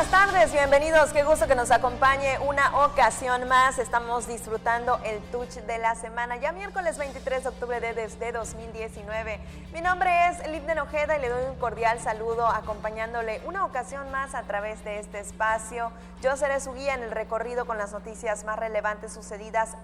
buenas tardes, bienvenidos, qué gusto que nos acompañe una ocasión más. Estamos disfrutando el Touch de la semana, ya miércoles 23 de octubre desde 2019. Mi nombre es Libden Ojeda y le doy un cordial saludo acompañándole una ocasión más a través de este espacio. Yo seré su guía en el recorrido con las noticias más relevantes sucedidas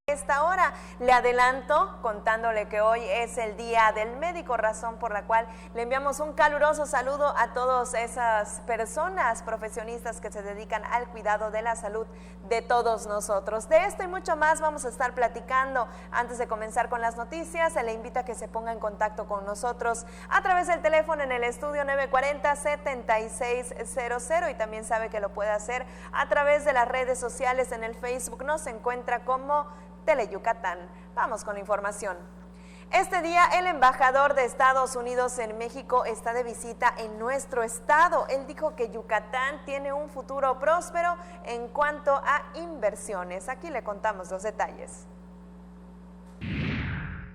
esta hora. Le adelanto contándole que hoy es el Día del Médico, razón por la cual le enviamos un caluroso saludo a todas esas personas profesionistas que se dedican al cuidado de la salud de todos nosotros. De esto y mucho más vamos a estar platicando. Antes de comenzar con las noticias, se le invita a que se ponga en contacto con nosotros a través del teléfono en el estudio 940-7600 y también sabe que lo puede hacer a través de las redes sociales. En el Facebook nos encuentra como Teleyucatán. Vamos con la información. Este día el embajador de Estados Unidos en México está de visita en nuestro estado. Él dijo que Yucatán tiene un futuro próspero en cuanto a inversiones. Aquí le contamos los detalles.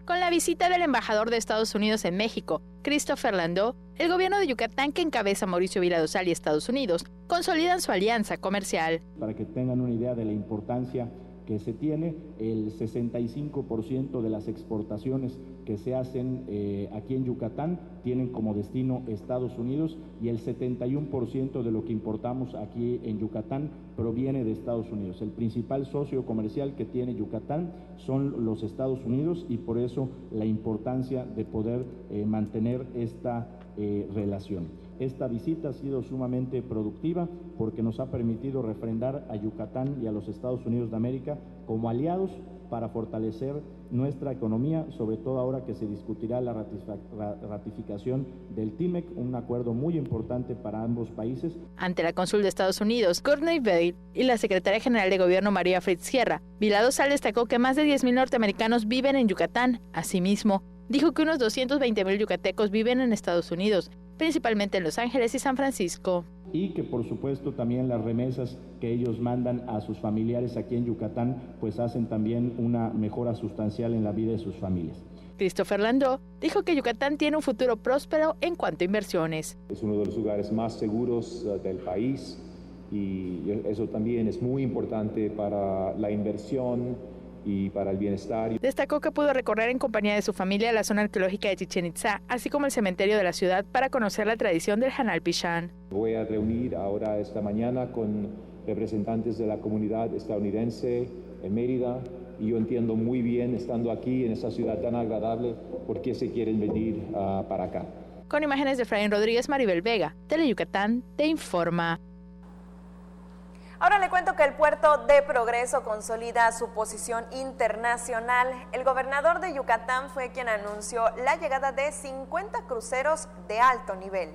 Con la visita del embajador de Estados Unidos en México, Christopher Landau, el gobierno de Yucatán que encabeza Mauricio Vila Dosal y Estados Unidos consolidan su alianza comercial. Para que tengan una idea de la importancia que se tiene, el 65% de las exportaciones que se hacen aquí en Yucatán tienen como destino Estados Unidos y el 71% de lo que importamos aquí en Yucatán proviene de Estados Unidos. El principal socio comercial que tiene Yucatán son los Estados Unidos y por eso la importancia de poder mantener esta relación. Esta visita ha sido sumamente productiva porque nos ha permitido refrendar a Yucatán y a los Estados Unidos de América como aliados para fortalecer nuestra economía, sobre todo ahora que se discutirá la ratificación del TIMEC, un acuerdo muy importante para ambos países. Ante la cónsul de Estados Unidos, Courtney Bale, y la secretaria general de Gobierno, María Fritz Sierra, Vila Dosal destacó que más de 10,000 norteamericanos viven en Yucatán. Asimismo, dijo que unos 220,000 yucatecos viven en Estados Unidos, principalmente en Los Ángeles y San Francisco. Y que por supuesto también las remesas que ellos mandan a sus familiares aquí en Yucatán pues hacen también una mejora sustancial en la vida de sus familias. Christopher Landau dijo que Yucatán tiene un futuro próspero en cuanto a inversiones. Es uno de los lugares más seguros del país y eso también es muy importante para la inversión y para el bienestar. Destacó que pudo recorrer en compañía de su familia la zona arqueológica de Chichén Itzá, así como el cementerio de la ciudad para conocer la tradición del Hanal Pichán. Voy a reunir ahora esta mañana con representantes de la comunidad estadounidense en Mérida y yo entiendo muy bien, estando aquí en esta ciudad tan agradable, por qué se quieren venir para acá. Con imágenes de Efraín Rodríguez, Maribel Vega, Teleyucatán te informa. Ahora le cuento que el puerto de Progreso consolida su posición internacional. El gobernador de Yucatán fue quien anunció la llegada de 50 cruceros de alto nivel.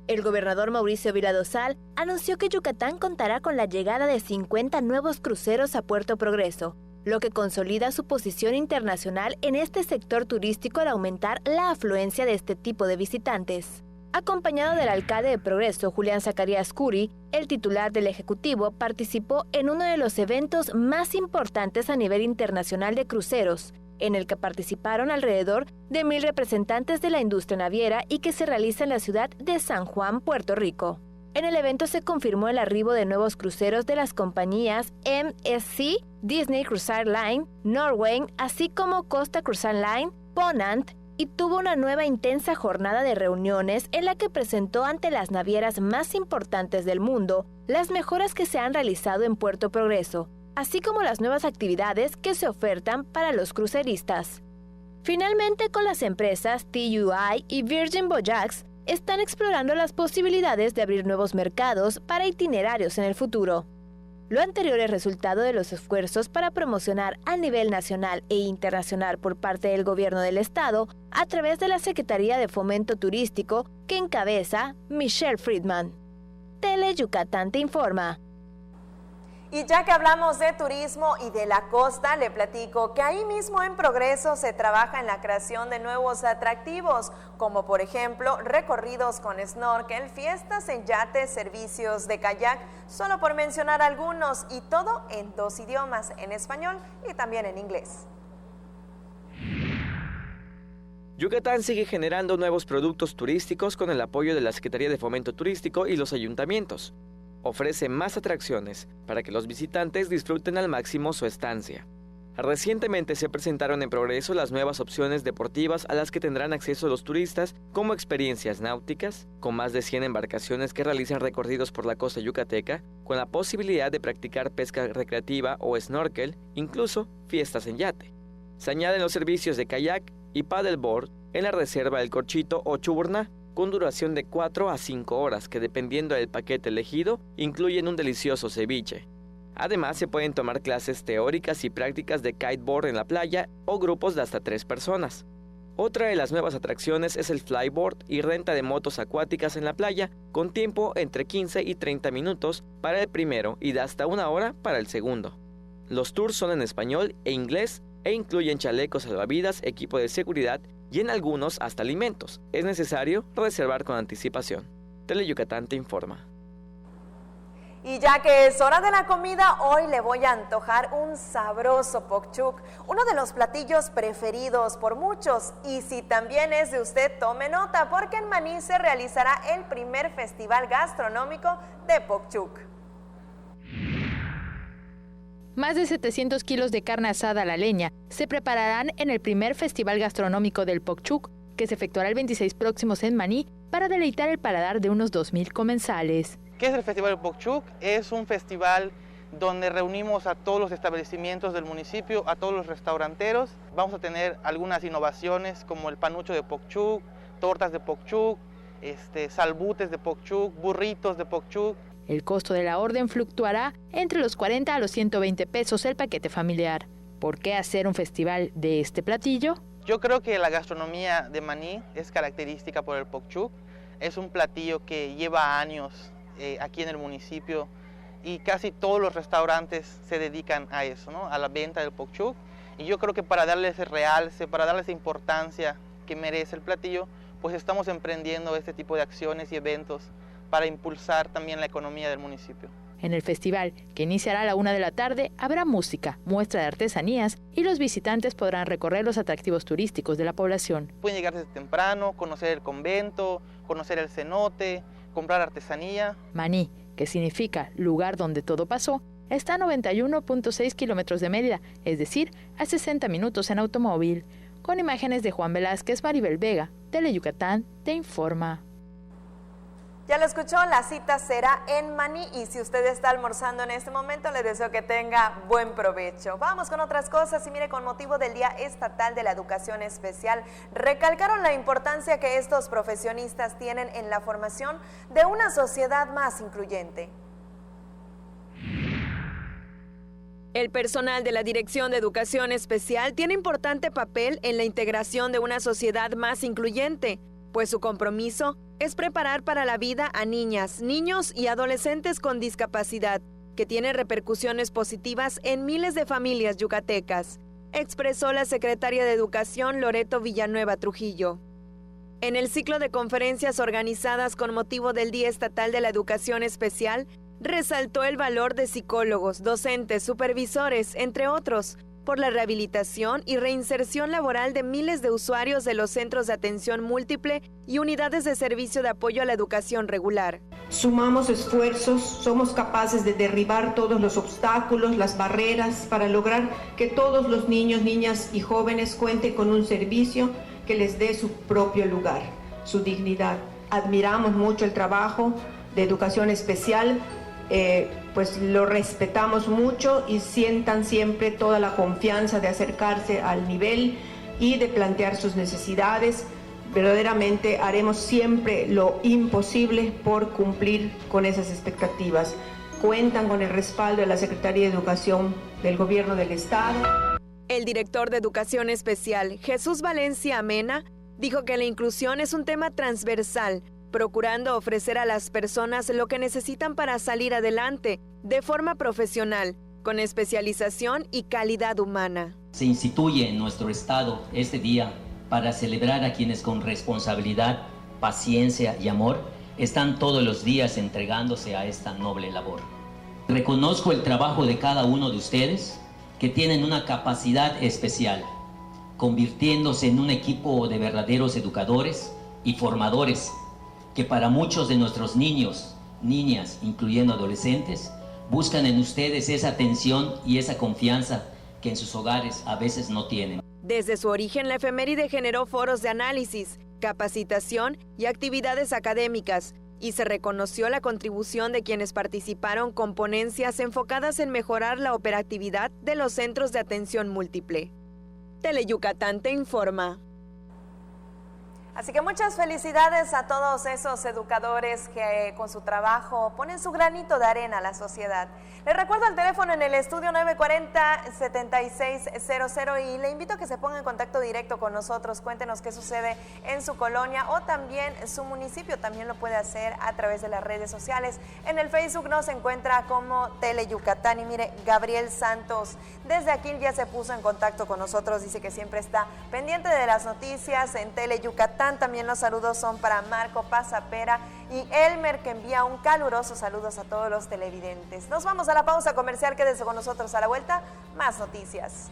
El gobernador Mauricio Vila Dosal anunció que Yucatán contará con la llegada de 50 nuevos cruceros a Puerto Progreso, lo que consolida su posición internacional en este sector turístico al aumentar la afluencia de este tipo de visitantes. Acompañado del alcalde de Progreso, Julián Zacarías Curi, el titular del Ejecutivo participó en uno de los eventos más importantes a nivel internacional de cruceros, en el que participaron alrededor de 1,000 representantes de la industria naviera y que se realiza en la ciudad de San Juan, Puerto Rico. En el evento se confirmó el arribo de nuevos cruceros de las compañías MSC, Disney Cruise Line, Norway, así como Costa Cruise Line, Ponant, y tuvo una nueva intensa jornada de reuniones en la que presentó ante las navieras más importantes del mundo las mejoras que se han realizado en Puerto Progreso, así como las nuevas actividades que se ofertan para los cruceristas. Finalmente, con las empresas TUI y Virgin Voyages, están explorando las posibilidades de abrir nuevos mercados para itinerarios en el futuro. Lo anterior es resultado de los esfuerzos para promocionar a nivel nacional e internacional por parte del gobierno del estado a través de la Secretaría de Fomento Turístico que encabeza Michelle Friedman. Teleyucatán te informa. Y ya que hablamos de turismo y de la costa, le platico que ahí mismo en Progreso se trabaja en la creación de nuevos atractivos, como por ejemplo recorridos con snorkel, fiestas en yates, servicios de kayak, solo por mencionar algunos, y todo en 2 idiomas, en español y también en inglés. Yucatán sigue generando nuevos productos turísticos con el apoyo de la Secretaría de Fomento Turístico y los ayuntamientos. Ofrece más atracciones para que los visitantes disfruten al máximo su estancia. Recientemente se presentaron en Progreso las nuevas opciones deportivas a las que tendrán acceso los turistas, como experiencias náuticas, con más de 100 embarcaciones que realizan recorridos por la costa yucateca, con la posibilidad de practicar pesca recreativa o snorkel, incluso fiestas en yate. Se añaden los servicios de kayak y paddleboard en la reserva El Corchito o Chuburná, con duración de 4 a 5 horas que, dependiendo del paquete elegido, incluyen un delicioso ceviche. Además, se pueden tomar clases teóricas y prácticas de kiteboard en la playa o grupos de hasta 3 personas. Otra de las nuevas atracciones es el flyboard y renta de motos acuáticas en la playa, con tiempo entre 15 y 30 minutos para el primero y de hasta 1 hora para el segundo. Los tours son en español e inglés e incluyen chalecos salvavidas, equipo de seguridad y en algunos hasta alimentos. Es necesario reservar con anticipación. Teleyucatán te informa. Y ya que es hora de la comida, hoy le voy a antojar un sabroso pokchuk, uno de los platillos preferidos por muchos. Y si también es de usted, tome nota, porque en Maní se realizará el primer festival gastronómico de pokchuk. Más de 700 kilos de carne asada a la leña se prepararán en el primer festival gastronómico del pokchuk, que se efectuará el 26 próximos en Maní, para deleitar el paladar de unos 2,000 comensales. ¿Qué es el Festival del Pokchuk? Es un festival donde reunimos a todos los establecimientos del municipio, a todos los restauranteros. Vamos a tener algunas innovaciones como el panucho de pokchuk, tortas de pokchuk, salbutes de pokchuk, burritos de pokchuk. El costo de la orden fluctuará entre los 40 a los 120 pesos el paquete familiar. ¿Por qué hacer un festival de este platillo? Yo creo que la gastronomía de Maní es característica por el pokchuk. Es un platillo que lleva años aquí en el municipio y casi todos los restaurantes se dedican a eso, ¿no? A la venta del pokchuk. Y yo creo que para darle ese realce, para darle esa importancia que merece el platillo, pues estamos emprendiendo este tipo de acciones y eventos para impulsar también la economía del municipio. En el festival, que iniciará a la 1 de la tarde, habrá música, muestra de artesanías y los visitantes podrán recorrer los atractivos turísticos de la población. Pueden llegar desde temprano, conocer el convento, conocer el cenote, comprar artesanía. Maní, que significa lugar donde todo pasó, está a 91.6 kilómetros de Mérida, es decir, a 60 minutos en automóvil. Con imágenes de Juan Velázquez, Maribel Vega, Teleyucatán te informa. Ya lo escuchó, la cita será en Maní y si usted está almorzando en este momento, le deseo que tenga buen provecho. Vamos con otras cosas y mire, con motivo del Día Estatal de la Educación Especial, recalcaron la importancia que estos profesionistas tienen en la formación de una sociedad más incluyente. El personal de la Dirección de Educación Especial tiene importante papel en la integración de una sociedad más incluyente, pues su compromiso es preparar para la vida a niñas, niños y adolescentes con discapacidad, que tiene repercusiones positivas en miles de familias yucatecas, expresó la secretaria de Educación Loreto Villanueva Trujillo. En el ciclo de conferencias organizadas con motivo del Día Estatal de la Educación Especial, resaltó el valor de psicólogos, docentes, supervisores, entre otros, por la rehabilitación y reinserción laboral de miles de usuarios de los centros de atención múltiple y unidades de servicio de apoyo a la educación regular. Sumamos esfuerzos, somos capaces de derribar todos los obstáculos, las barreras, para lograr que todos los niños, niñas y jóvenes cuenten con un servicio que les dé su propio lugar, su dignidad. Admiramos mucho el trabajo de educación especial, pues lo respetamos mucho y sientan siempre toda la confianza de acercarse al nivel y de plantear sus necesidades. Verdaderamente haremos siempre lo imposible por cumplir con esas expectativas. Cuentan con el respaldo de la Secretaría de Educación del Gobierno del Estado. El director de Educación Especial, Jesús Valencia Amena, dijo que la inclusión es un tema transversal, procurando ofrecer a las personas lo que necesitan para salir adelante, de forma profesional, con especialización y calidad humana. Se instituye en nuestro estado este día para celebrar a quienes con responsabilidad, paciencia y amor están todos los días entregándose a esta noble labor. Reconozco el trabajo de cada uno de ustedes que tienen una capacidad especial convirtiéndose en un equipo de verdaderos educadores y formadores que para muchos de nuestros niños, niñas, incluyendo adolescentes, buscan en ustedes esa atención y esa confianza que en sus hogares a veces no tienen. Desde su origen, la efeméride generó foros de análisis, capacitación y actividades académicas, y se reconoció la contribución de quienes participaron con ponencias enfocadas en mejorar la operatividad de los centros de atención múltiple. Teleyucatán te informa. Así que muchas felicidades a todos esos educadores que con su trabajo ponen su granito de arena a la sociedad. Les recuerdo el teléfono en el estudio 940-7600 y le invito a que se ponga en contacto directo con nosotros. Cuéntenos qué sucede en su colonia o también su municipio. También lo puede hacer a través de las redes sociales. En el Facebook nos encuentra como Teleyucatán. Y mire, Gabriel Santos desde aquí ya se puso en contacto con nosotros. Dice que siempre está pendiente de las noticias en Teleyucatán. También los saludos son para Marco Pasapera y Elmer, que envía un caluroso saludos a todos los televidentes. Nos vamos a la pausa comercial, quédense con nosotros. A la vuelta, más noticias.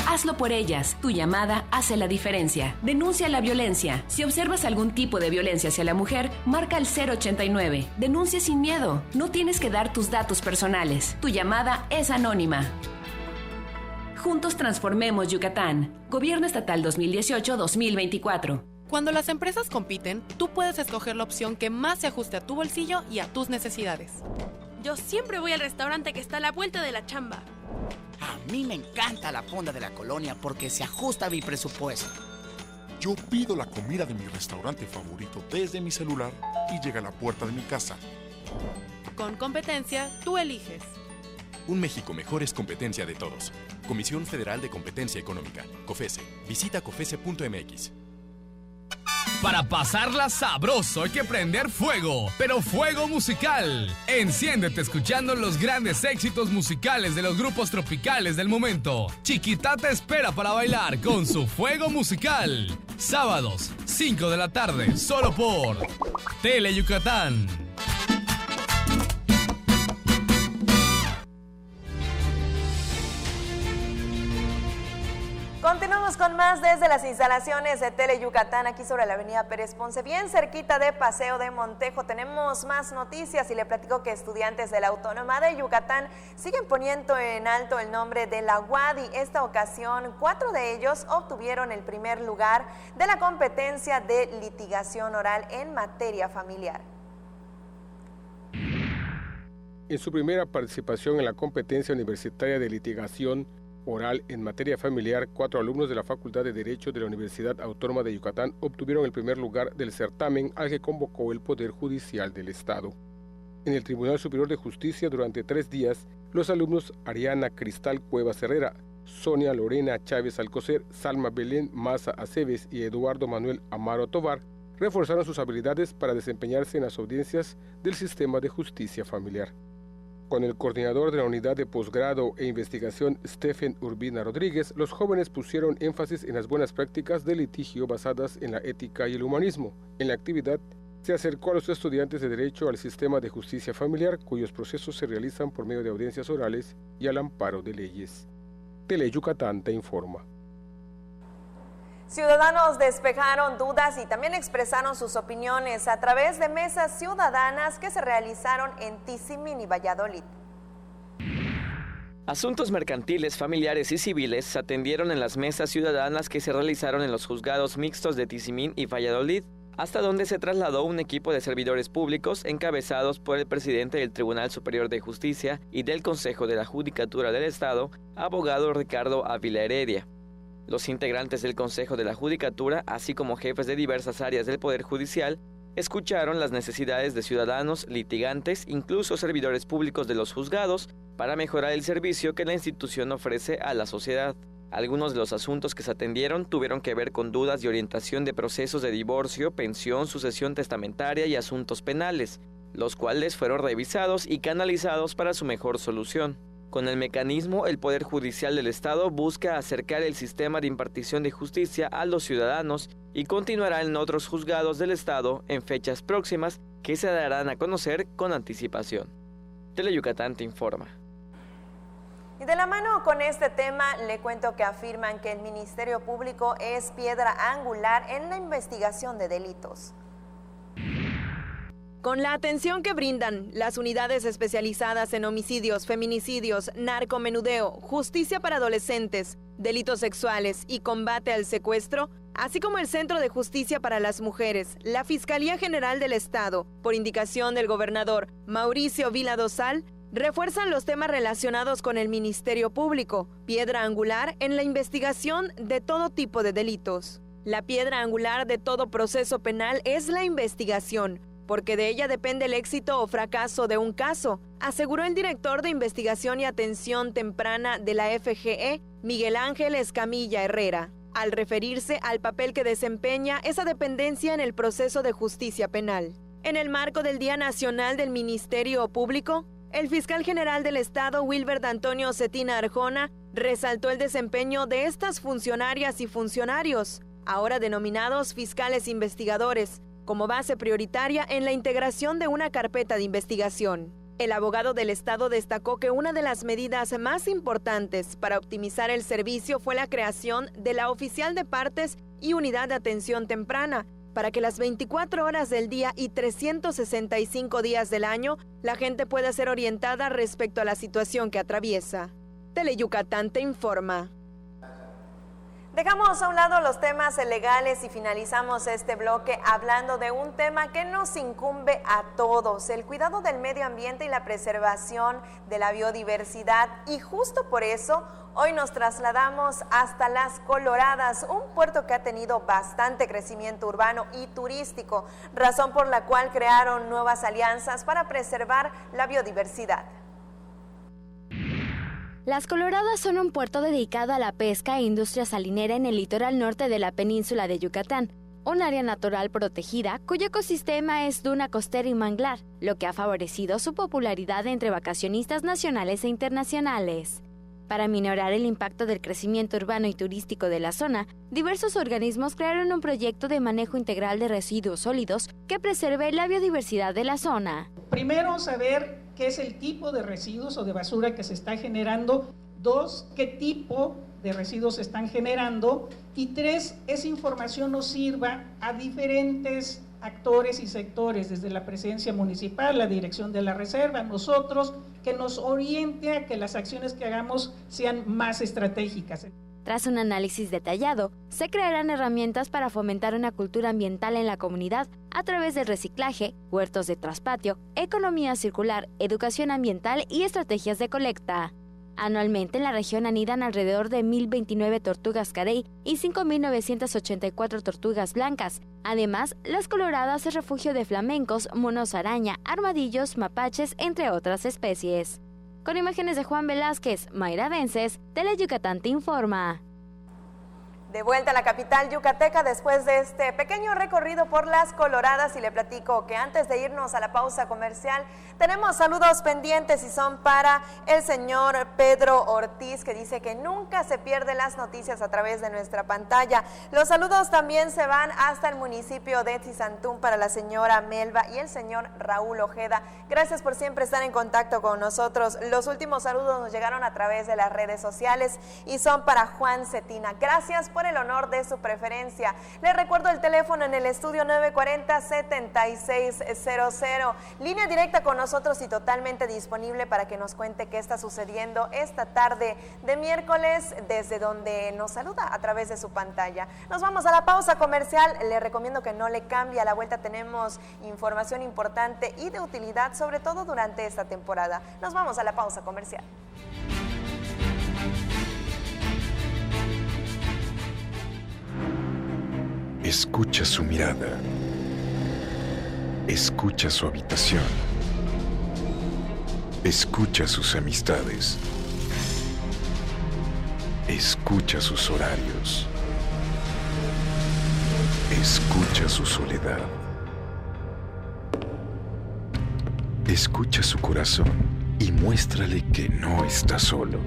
Hazlo por ellas. Tu llamada hace la diferencia. Denuncia la violencia. Si observas algún tipo de violencia hacia la mujer, marca el 089. Denuncia sin miedo. No tienes que dar tus datos personales. Tu llamada es anónima. Juntos transformemos Yucatán. Gobierno Estatal 2018-2024. Cuando las empresas compiten, tú puedes escoger la opción que más se ajuste a tu bolsillo y a tus necesidades. Yo siempre voy al restaurante que está a la vuelta de la chamba. A mí me encanta la fonda de la colonia porque se ajusta a mi presupuesto. Yo pido la comida de mi restaurante favorito desde mi celular y llega a la puerta de mi casa. Con competencia, tú eliges. Un México mejor es competencia de todos. Comisión Federal de Competencia Económica, COFESE. Visita COFESE.mx. Para pasarla sabroso hay que prender fuego, pero fuego musical. Enciéndete escuchando los grandes éxitos musicales de los grupos tropicales del momento. Chiquita te espera para bailar con su fuego musical. Sábados, 5 de la tarde, solo por Teleyucatán. Continuamos con más desde las instalaciones de Teleyucatán, aquí sobre la avenida Pérez Ponce, bien cerquita de Paseo de Montejo. Tenemos más noticias y le platico que estudiantes de la Autónoma de Yucatán siguen poniendo en alto el nombre de la UAD y esta ocasión 4 de ellos obtuvieron el primer lugar de la competencia de litigación oral en materia familiar. En su primera participación en la competencia universitaria de litigación oral en materia familiar, 4 alumnos de la Facultad de Derecho de la Universidad Autónoma de Yucatán obtuvieron el primer lugar del certamen al que convocó el Poder Judicial del Estado. En el Tribunal Superior de Justicia, durante 3 días, los alumnos Ariana Cristal Cuevas Herrera, Sonia Lorena Chávez Alcocer, Salma Belén Maza Aceves y Eduardo Manuel Amaro Tobar reforzaron sus habilidades para desempeñarse en las audiencias del sistema de justicia familiar. Con el coordinador de la Unidad de Posgrado e Investigación, Stephen Urbina Rodríguez, los jóvenes pusieron énfasis en las buenas prácticas de litigio basadas en la ética y el humanismo. En la actividad, se acercó a los estudiantes de Derecho al sistema de justicia familiar, cuyos procesos se realizan por medio de audiencias orales y al amparo de leyes. Teleyucatán te informa. Ciudadanos despejaron dudas y también expresaron sus opiniones a través de mesas ciudadanas que se realizaron en Tizimín y Valladolid. Asuntos mercantiles, familiares y civiles se atendieron en las mesas ciudadanas que se realizaron en los juzgados mixtos de Tizimín y Valladolid, hasta donde se trasladó un equipo de servidores públicos encabezados por el presidente del Tribunal Superior de Justicia y del Consejo de la Judicatura del Estado, abogado Ricardo Ávila Heredia. Los integrantes del Consejo de la Judicatura, así como jefes de diversas áreas del Poder Judicial, escucharon las necesidades de ciudadanos, litigantes, incluso servidores públicos de los juzgados, para mejorar el servicio que la institución ofrece a la sociedad. Algunos de los asuntos que se atendieron tuvieron que ver con dudas de orientación de procesos de divorcio, pensión, sucesión testamentaria y asuntos penales, los cuales fueron revisados y canalizados para su mejor solución. Con el mecanismo, el Poder Judicial del Estado busca acercar el sistema de impartición de justicia a los ciudadanos y continuará en otros juzgados del Estado en fechas próximas que se darán a conocer con anticipación. Teleyucatán te informa. Y de la mano con este tema, le cuento que afirman que el Ministerio Público es piedra angular en la investigación de delitos. Con la atención que brindan las unidades especializadas en homicidios, feminicidios, narcomenudeo, justicia para adolescentes, delitos sexuales y combate al secuestro, así como el Centro de Justicia para las Mujeres, la Fiscalía General del Estado, por indicación del gobernador Mauricio Vila Dosal, refuerzan los temas relacionados con el Ministerio Público, piedra angular en la investigación de todo tipo de delitos. La piedra angular de todo proceso penal es la investigación, porque de ella depende el éxito o fracaso de un caso, aseguró el director de Investigación y Atención Temprana de la FGE, Miguel Ángel Escamilla Herrera, al referirse al papel que desempeña esa dependencia en el proceso de justicia penal. En el marco del Día Nacional del Ministerio Público, el fiscal general del Estado, Wilbert Antonio Cetina Arjona, resaltó el desempeño de estas funcionarias y funcionarios, ahora denominados fiscales investigadores, como base prioritaria en la integración de una carpeta de investigación. El abogado del Estado destacó que una de las medidas más importantes para optimizar el servicio fue la creación de la oficial de partes y unidad de atención temprana, para que las 24 horas del día y 365 días del año la gente pueda ser orientada respecto a la situación que atraviesa. Teleyucatán te informa. Dejamos a un lado los temas legales y finalizamos este bloque hablando de un tema que nos incumbe a todos, el cuidado del medio ambiente y la preservación de la biodiversidad. Y justo por eso, hoy nos trasladamos hasta Las Coloradas, un puerto que ha tenido bastante crecimiento urbano y turístico, razón por la cual crearon nuevas alianzas para preservar la biodiversidad. Las Coloradas son un puerto dedicado a la pesca e industria salinera en el litoral norte de la península de Yucatán, un área natural protegida cuyo ecosistema es duna costera y manglar, lo que ha favorecido su popularidad entre vacacionistas nacionales e internacionales. Para minorar el impacto del crecimiento urbano y turístico de la zona, diversos organismos crearon un proyecto de manejo integral de residuos sólidos que preserve la biodiversidad de la zona. Primero, saber qué es el tipo de residuos o de basura que se está generando. 2, qué tipo de residuos se están generando. Y 3, esa información nos sirva a diferentes actores y sectores, desde la presidencia municipal, la dirección de la reserva, nosotros, que nos oriente a que las acciones que hagamos sean más estratégicas. Tras un análisis detallado, se crearán herramientas para fomentar una cultura ambiental en la comunidad a través del reciclaje, huertos de traspatio, economía circular, educación ambiental y estrategias de colecta. Anualmente en la región anidan alrededor de 1.029 tortugas carey y 5.984 tortugas blancas. Además, Las Coloradas es refugio de flamencos, monos araña, armadillos, mapaches, entre otras especies. Con imágenes de Juan Velázquez, Mayra Vences, Teleyucatán te informa. De vuelta a la capital yucateca después de este pequeño recorrido por Las Coloradas, y le platico que antes de irnos a la pausa comercial tenemos saludos pendientes y son para el señor Pedro Ortiz, que dice que nunca se pierden las noticias a través de nuestra pantalla. Los saludos también se van hasta el municipio de Tizantún para la señora Melba y el señor Raúl Ojeda. Gracias por siempre estar en contacto con nosotros. Los últimos saludos nos llegaron a través de las redes sociales y son para Juan Cetina. Gracias por el honor de su preferencia. Les recuerdo el teléfono en el estudio 940-7600, línea directa con nosotros y totalmente disponible para que nos cuente qué está sucediendo esta tarde de miércoles desde donde nos saluda a través de su pantalla. Nos vamos a la pausa comercial. Le recomiendo que no le cambie. A la vuelta tenemos información importante y de utilidad, sobre todo durante esta temporada. Nos vamos a la pausa comercial. Escucha su mirada. Escucha su habitación. Escucha sus amistades. Escucha sus horarios. Escucha su soledad. Escucha su corazón y muéstrale que no está solo.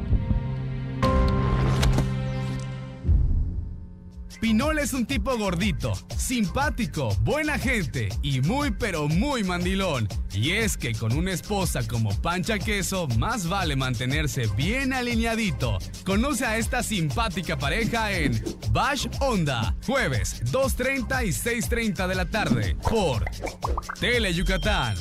Pinol es un tipo gordito, simpático, buena gente y muy pero muy mandilón. Y es que con una esposa como Pancha Queso, más vale mantenerse bien alineadito. Conoce a esta simpática pareja en Bash Onda, jueves 2:30 y 6:30 de la tarde por Tele Yucatán.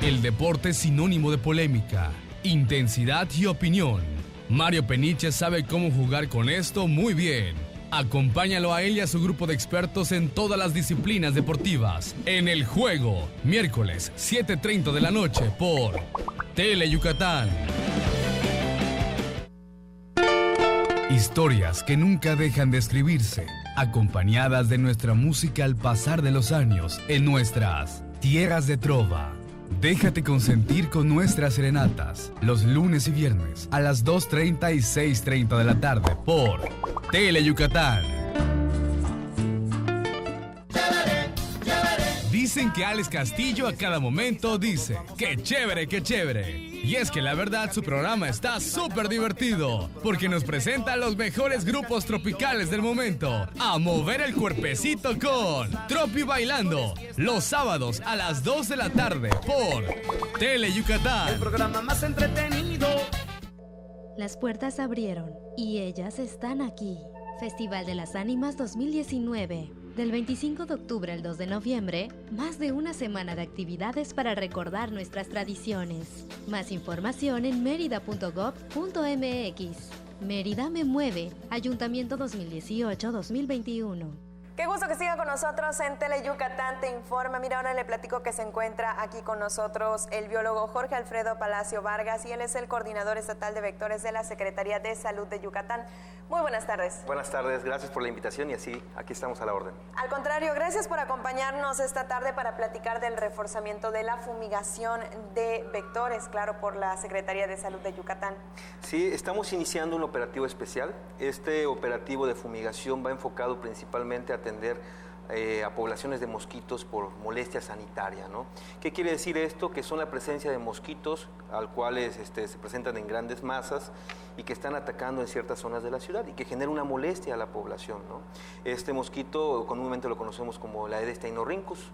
El deporte es sinónimo de polémica, intensidad y opinión. Mario Peniche sabe cómo jugar con esto muy bien. Acompáñalo a él y a su grupo de expertos en todas las disciplinas deportivas. En El Juego, miércoles 7:30 de la noche por Tele Yucatán. Historias que nunca dejan de escribirse, acompañadas de nuestra música al pasar de los años en nuestras tierras de trova. Déjate consentir con nuestras serenatas, los lunes y viernes a las 2:30 y 6:30 de la tarde por Tele Yucatán. Dicen que Alex Castillo a cada momento dice, ¡qué chévere, qué chévere! Y es que la verdad su programa está súper divertido, porque nos presenta a los mejores grupos tropicales del momento, a mover el cuerpecito con Tropi Bailando, los sábados a las 2 de la tarde por Tele Yucatán. El programa más entretenido. Las puertas abrieron y ellas están aquí. Festival de las Ánimas 2019. Del 25 de octubre al 2 de noviembre, más de una semana de actividades para recordar nuestras tradiciones. Más información en merida.gov.mx. Mérida me mueve, Ayuntamiento 2018-2021. Qué gusto que sigan con nosotros en Tele Yucatán Te Informa. Mira, ahora le platico que se encuentra aquí con nosotros el biólogo Jorge Alfredo Palacio Vargas y él es el coordinador estatal de vectores de la Secretaría de Salud de Yucatán. Muy buenas tardes. Buenas tardes, gracias por la invitación y así, aquí estamos a la orden. Al contrario, gracias por acompañarnos esta tarde para platicar del reforzamiento de la fumigación de vectores, claro, por la Secretaría de Salud de Yucatán. Sí, estamos iniciando un operativo especial. Este operativo de fumigación va enfocado principalmente a atender a poblaciones de mosquitos por molestia sanitaria, ¿no? ¿Qué quiere decir esto? Que son la presencia de mosquitos al cuales se presentan en grandes masas y que están atacando en ciertas zonas de la ciudad y que genera una molestia a la población, ¿no? Este mosquito comúnmente lo conocemos como la Aedes steinorhynchus,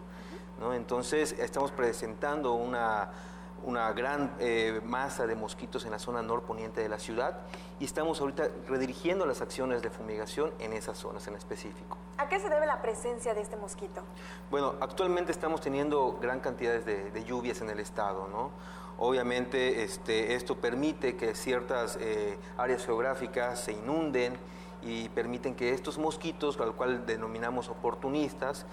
¿no? Entonces estamos presentando una gran masa de mosquitos en la zona norponiente de la ciudad y estamos ahorita redirigiendo las acciones de fumigación en esas zonas en específico. ¿A qué se debe la presencia de este mosquito? Bueno, actualmente estamos teniendo gran cantidad de lluvias en el estado, ¿no? Obviamente esto permite que ciertas áreas geográficas se inunden y permiten que estos mosquitos, al cual denominamos oportunistas,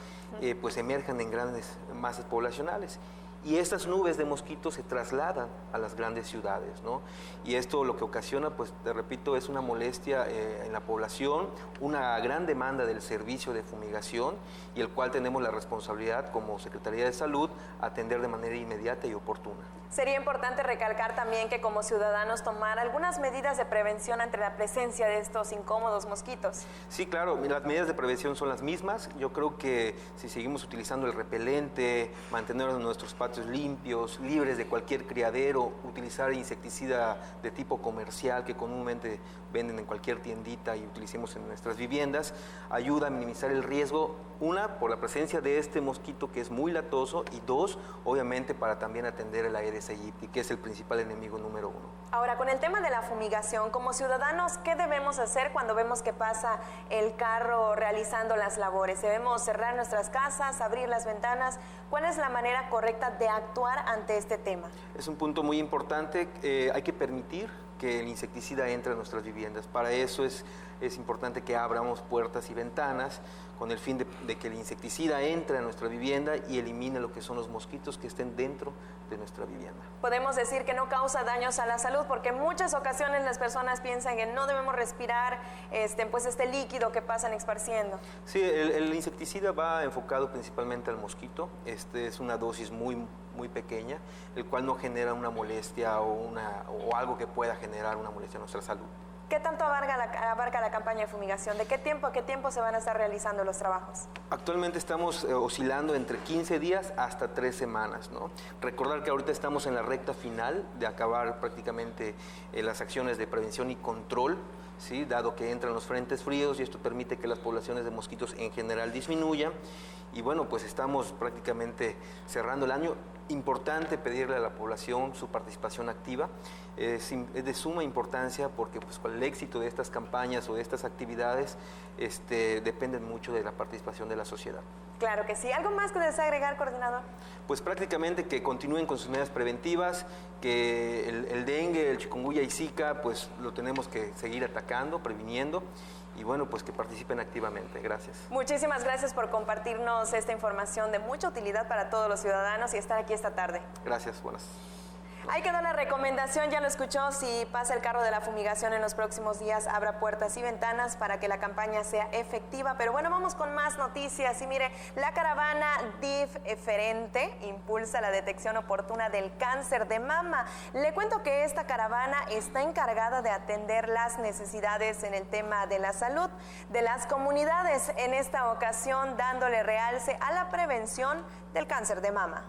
pues emerjan en grandes masas poblacionales. Y estas nubes de mosquitos se trasladan a las grandes ciudades, ¿no? Y esto lo que ocasiona, pues te repito, es una molestia en la población, una gran demanda del servicio de fumigación y el cual tenemos la responsabilidad como Secretaría de Salud atender de manera inmediata y oportuna. Sería importante recalcar también que como ciudadanos tomar algunas medidas de prevención ante la presencia de estos incómodos mosquitos. Sí, claro, las medidas de prevención son las mismas. Yo creo que si seguimos utilizando el repelente, mantener nuestros patios limpios, libres de cualquier criadero, utilizar insecticida de tipo comercial que comúnmente venden en cualquier tiendita y utilicemos en nuestras viviendas, ayuda a minimizar el riesgo, una, por la presencia de este mosquito que es muy latoso y dos, obviamente para también atender el Aedes aegypti, que es el principal enemigo número uno. Ahora, con el tema de la fumigación, como ciudadanos, ¿qué debemos hacer cuando vemos que pasa el carro realizando las labores? ¿Debemos cerrar nuestras casas, abrir las ventanas? ¿Cuál es la manera correcta de actuar ante este tema? Es un punto muy importante, hay que permitir que el insecticida entre a nuestras viviendas. Para eso es importante que abramos puertas y ventanas con el fin de que el insecticida entre a nuestra vivienda y elimine lo que son los mosquitos que estén dentro de nuestra vivienda. Podemos decir que no causa daños a la salud porque en muchas ocasiones las personas piensan que no debemos respirar pues este líquido que pasan esparciendo. Sí, el insecticida va enfocado principalmente al mosquito. Es una dosis muy pequeña, el cual no genera una molestia o algo que pueda generar una molestia a nuestra salud. ¿Qué tanto abarca la campaña de fumigación? ¿De qué tiempo a qué tiempo se van a estar realizando los trabajos? Actualmente estamos oscilando entre 15 días hasta 3 semanas, ¿no? Recordar que ahorita estamos en la recta final de acabar prácticamente las acciones de prevención y control ¿sí? Dado que entran los frentes fríos y esto permite que las poblaciones de mosquitos en general disminuyan. Y bueno, pues estamos prácticamente cerrando el año. Importante pedirle a la población su participación activa. Es de suma importancia porque pues, con el éxito de estas campañas o de estas actividades dependen mucho de la participación de la sociedad. Claro que sí. ¿Algo más que desea agregar, coordinador? Pues prácticamente que continúen con sus medidas preventivas, que el dengue, el chikungunya y Zika, pues lo tenemos que seguir atacando, previniendo. Y bueno, pues que participen activamente. Gracias. Muchísimas gracias por compartirnos esta información de mucha utilidad para todos los ciudadanos y estar aquí esta tarde. Gracias, buenas. Ahí quedó la recomendación, ya lo escuchó, si pasa el carro de la fumigación en los próximos días, abra puertas y ventanas para que la campaña sea efectiva. Pero bueno, vamos con más noticias. Y mire, la caravana Diferente impulsa la detección oportuna del cáncer de mama. Le cuento que esta caravana está encargada de atender las necesidades en el tema de la salud de las comunidades, en esta ocasión dándole realce a la prevención del cáncer de mama.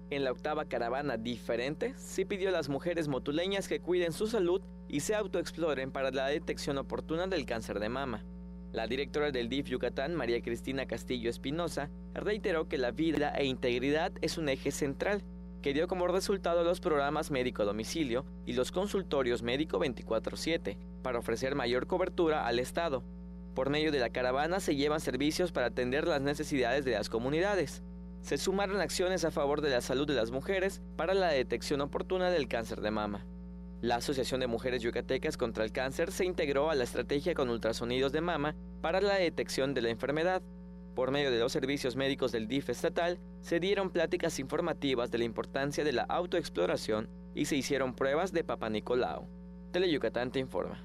En la octava caravana Diferente, sí pidió a las mujeres motuleñas que cuiden su salud y se autoexploren para la detección oportuna del cáncer de mama. La directora del DIF Yucatán, María Cristina Castillo Espinosa, reiteró que la vida e integridad es un eje central, que dio como resultado los programas médico a domicilio y los consultorios médico 24/7, para ofrecer mayor cobertura al Estado. Por medio de la caravana se llevan servicios para atender las necesidades de las comunidades. Se sumaron acciones a favor de la salud de las mujeres para la detección oportuna del cáncer de mama. La Asociación de Mujeres Yucatecas contra el Cáncer se integró a la estrategia con ultrasonidos de mama para la detección de la enfermedad. Por medio de los servicios médicos del DIF estatal, se dieron pláticas informativas de la importancia de la autoexploración y se hicieron pruebas de Papá Nicolau. Teleyucatán te informa.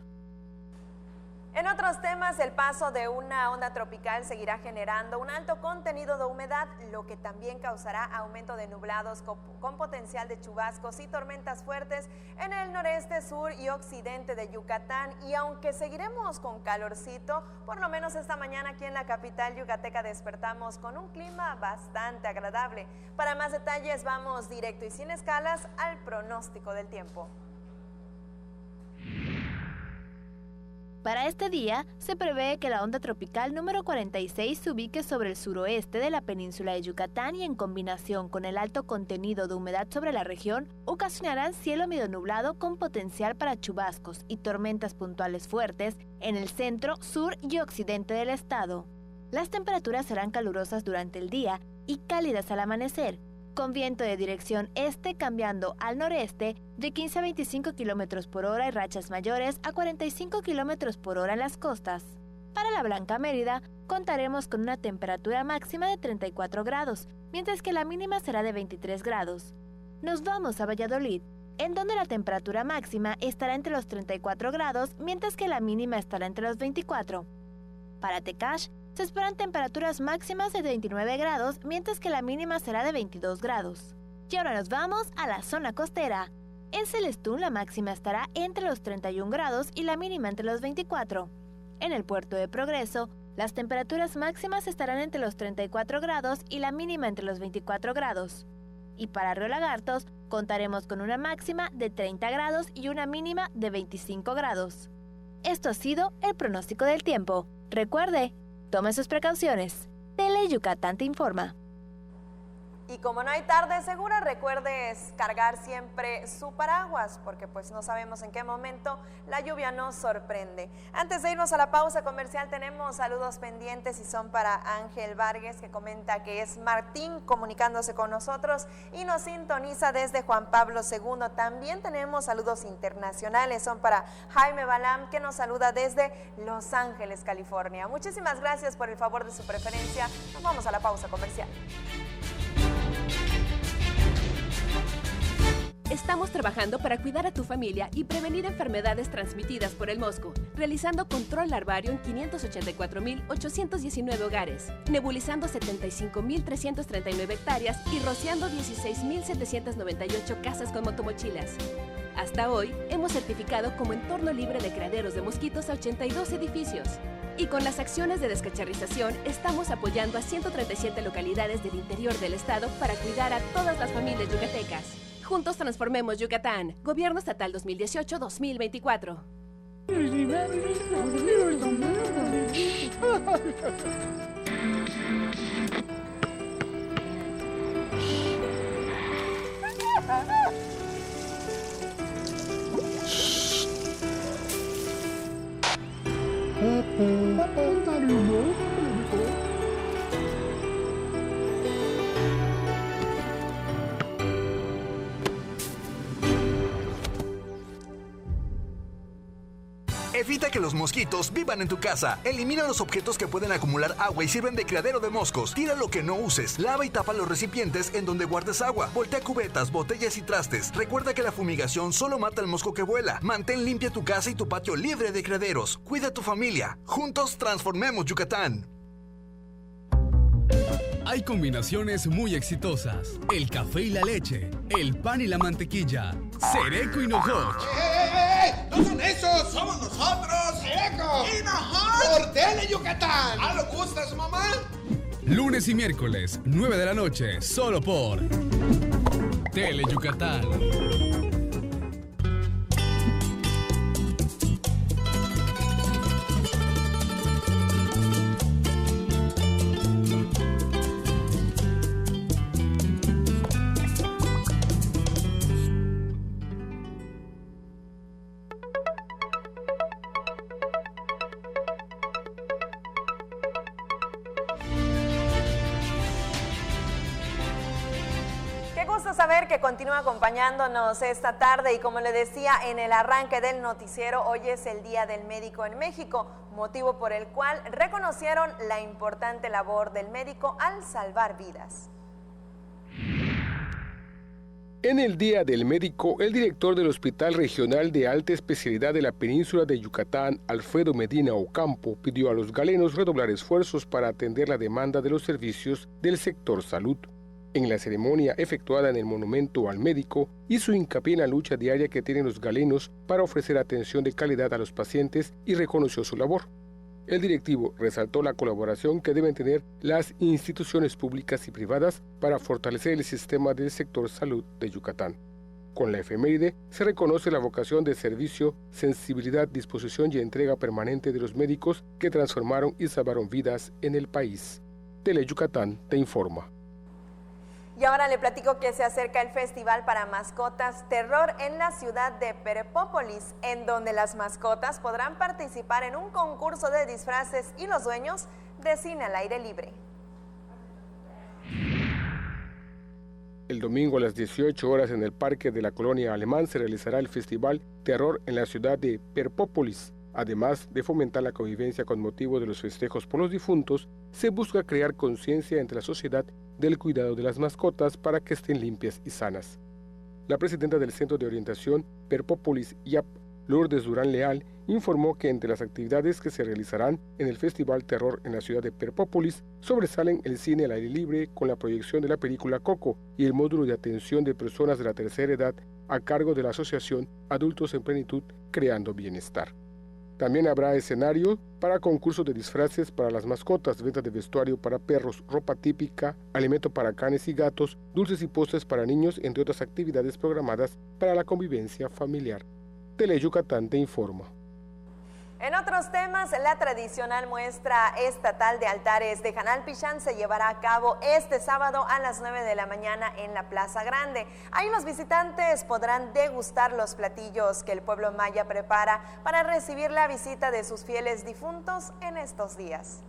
En otros temas, el paso de una onda tropical seguirá generando un alto contenido de humedad, lo que también causará aumento de nublados con potencial de chubascos y tormentas fuertes en el noreste, sur y occidente de Yucatán. Y aunque seguiremos con calorcito, por lo menos esta mañana aquí en la capital yucateca despertamos con un clima bastante agradable. Para más detalles, vamos directo y sin escalas al pronóstico del tiempo. Para este día, se prevé que la onda tropical número 46 se ubique sobre el suroeste de la península de Yucatán y en combinación con el alto contenido de humedad sobre la región, ocasionarán cielo medio nublado con potencial para chubascos y tormentas puntuales fuertes en el centro, sur y occidente del estado. Las temperaturas serán calurosas durante el día y cálidas al amanecer, con viento de dirección este cambiando al noreste de 15 a 25 km por hora y rachas mayores a 45 km por hora en las costas. Para la Blanca Mérida, contaremos con una temperatura máxima de 34 grados, mientras que la mínima será de 23 grados. Nos vamos a Valladolid, en donde la temperatura máxima estará entre los 34 grados, mientras que la mínima estará entre los 24. Para Tecash, se esperan temperaturas máximas de 29 grados, mientras que la mínima será de 22 grados. Y ahora nos vamos a la zona costera. En Celestún la máxima estará entre los 31 grados y la mínima entre los 24. En el puerto de Progreso, las temperaturas máximas estarán entre los 34 grados y la mínima entre los 24 grados. Y para Río Lagartos, contaremos con una máxima de 30 grados y una mínima de 25 grados. Esto ha sido el pronóstico del tiempo. Recuerde, tome sus precauciones. Teleyucatán te informa. Y como no hay tarde segura, recuerde cargar siempre su paraguas, porque pues no sabemos en qué momento la lluvia nos sorprende. Antes de irnos a la pausa comercial, tenemos saludos pendientes y son para Ángel Vargas, que comenta que es Martín comunicándose con nosotros y nos sintoniza desde Juan Pablo II. También tenemos saludos internacionales, son para Jaime Balam, que nos saluda desde Los Ángeles, California. Muchísimas gracias por el favor de su preferencia. Nos vamos a la pausa comercial. Estamos trabajando para cuidar a tu familia y prevenir enfermedades transmitidas por el mosco, realizando control larvario en 584.819 hogares, nebulizando 75.339 hectáreas y rociando 16.798 casas con motomochilas. Hasta hoy, hemos certificado como entorno libre de criaderos de mosquitos a 82 edificios. Y con las acciones de descacharrización, estamos apoyando a 137 localidades del interior del estado para cuidar a todas las familias yucatecas. Juntos transformemos Yucatán. Gobierno Estatal 2018-2024. Evita que los mosquitos vivan en tu casa. Elimina los objetos que pueden acumular agua y sirven de criadero de moscos. Tira lo que no uses. Lava y tapa los recipientes en donde guardes agua. Voltea cubetas, botellas y trastes. Recuerda que la fumigación solo mata al mosco que vuela. Mantén limpia tu casa y tu patio libre de criaderos. Cuida a tu familia. Juntos transformemos Yucatán. Hay combinaciones muy exitosas. El café y la leche, el pan y la mantequilla, Sereco y Nojoch. ¡No son esos! ¡Somos nosotros! ¡Sereco! ¡Y Nojoch! ¡Por Tele Yucatán! ¿Ah, lo gustas, mamá? Lunes y miércoles, 9 de la noche, solo por Tele Yucatán. Saber que continúa acompañándonos esta tarde y como le decía en el arranque del noticiero, hoy es el Día del Médico en México, motivo por el cual reconocieron la importante labor del médico al salvar vidas. En el Día del Médico, el director del Hospital Regional de Alta Especialidad de la Península de Yucatán, Alfredo Medina Ocampo, pidió a los galenos redoblar esfuerzos para atender la demanda de los servicios del sector salud. En la ceremonia efectuada en el Monumento al Médico, hizo hincapié en la lucha diaria que tienen los galenos para ofrecer atención de calidad a los pacientes y reconoció su labor. El directivo resaltó la colaboración que deben tener las instituciones públicas y privadas para fortalecer el sistema del sector salud de Yucatán. Con la efeméride se reconoce la vocación de servicio, sensibilidad, disposición y entrega permanente de los médicos que transformaron y salvaron vidas en el país. Tele Yucatán te informa. Y ahora le platico que se acerca el Festival para Mascotas Terror en la ciudad de Perepópolis, en donde las mascotas podrán participar en un concurso de disfraces y los dueños de cine al aire libre. El domingo a las 18 horas en el Parque de la Colonia Alemán se realizará el Festival Terror en la ciudad de Perepópolis. Además de fomentar la convivencia con motivo de los festejos por los difuntos, se busca crear conciencia entre la sociedad del cuidado de las mascotas para que estén limpias y sanas. La presidenta del Centro de Orientación Perepópolis IAP, Lourdes Durán Leal, informó que entre las actividades que se realizarán en el Festival Terror en la ciudad de Perepópolis sobresalen el cine al aire libre con la proyección de la película Coco y el módulo de atención de personas de la tercera edad a cargo de la asociación Adultos en Plenitud Creando Bienestar. También habrá escenario para concursos de disfraces para las mascotas, venta de vestuario para perros, ropa típica, alimento para canes y gatos, dulces y postres para niños, entre otras actividades programadas para la convivencia familiar. Tele Yucatán te informa. En otros temas, la tradicional muestra estatal de altares de Janalpichán se llevará a cabo este sábado a las 9 de la mañana en la Plaza Grande. Ahí los visitantes podrán degustar los platillos que el pueblo maya prepara para recibir la visita de sus fieles difuntos en estos días.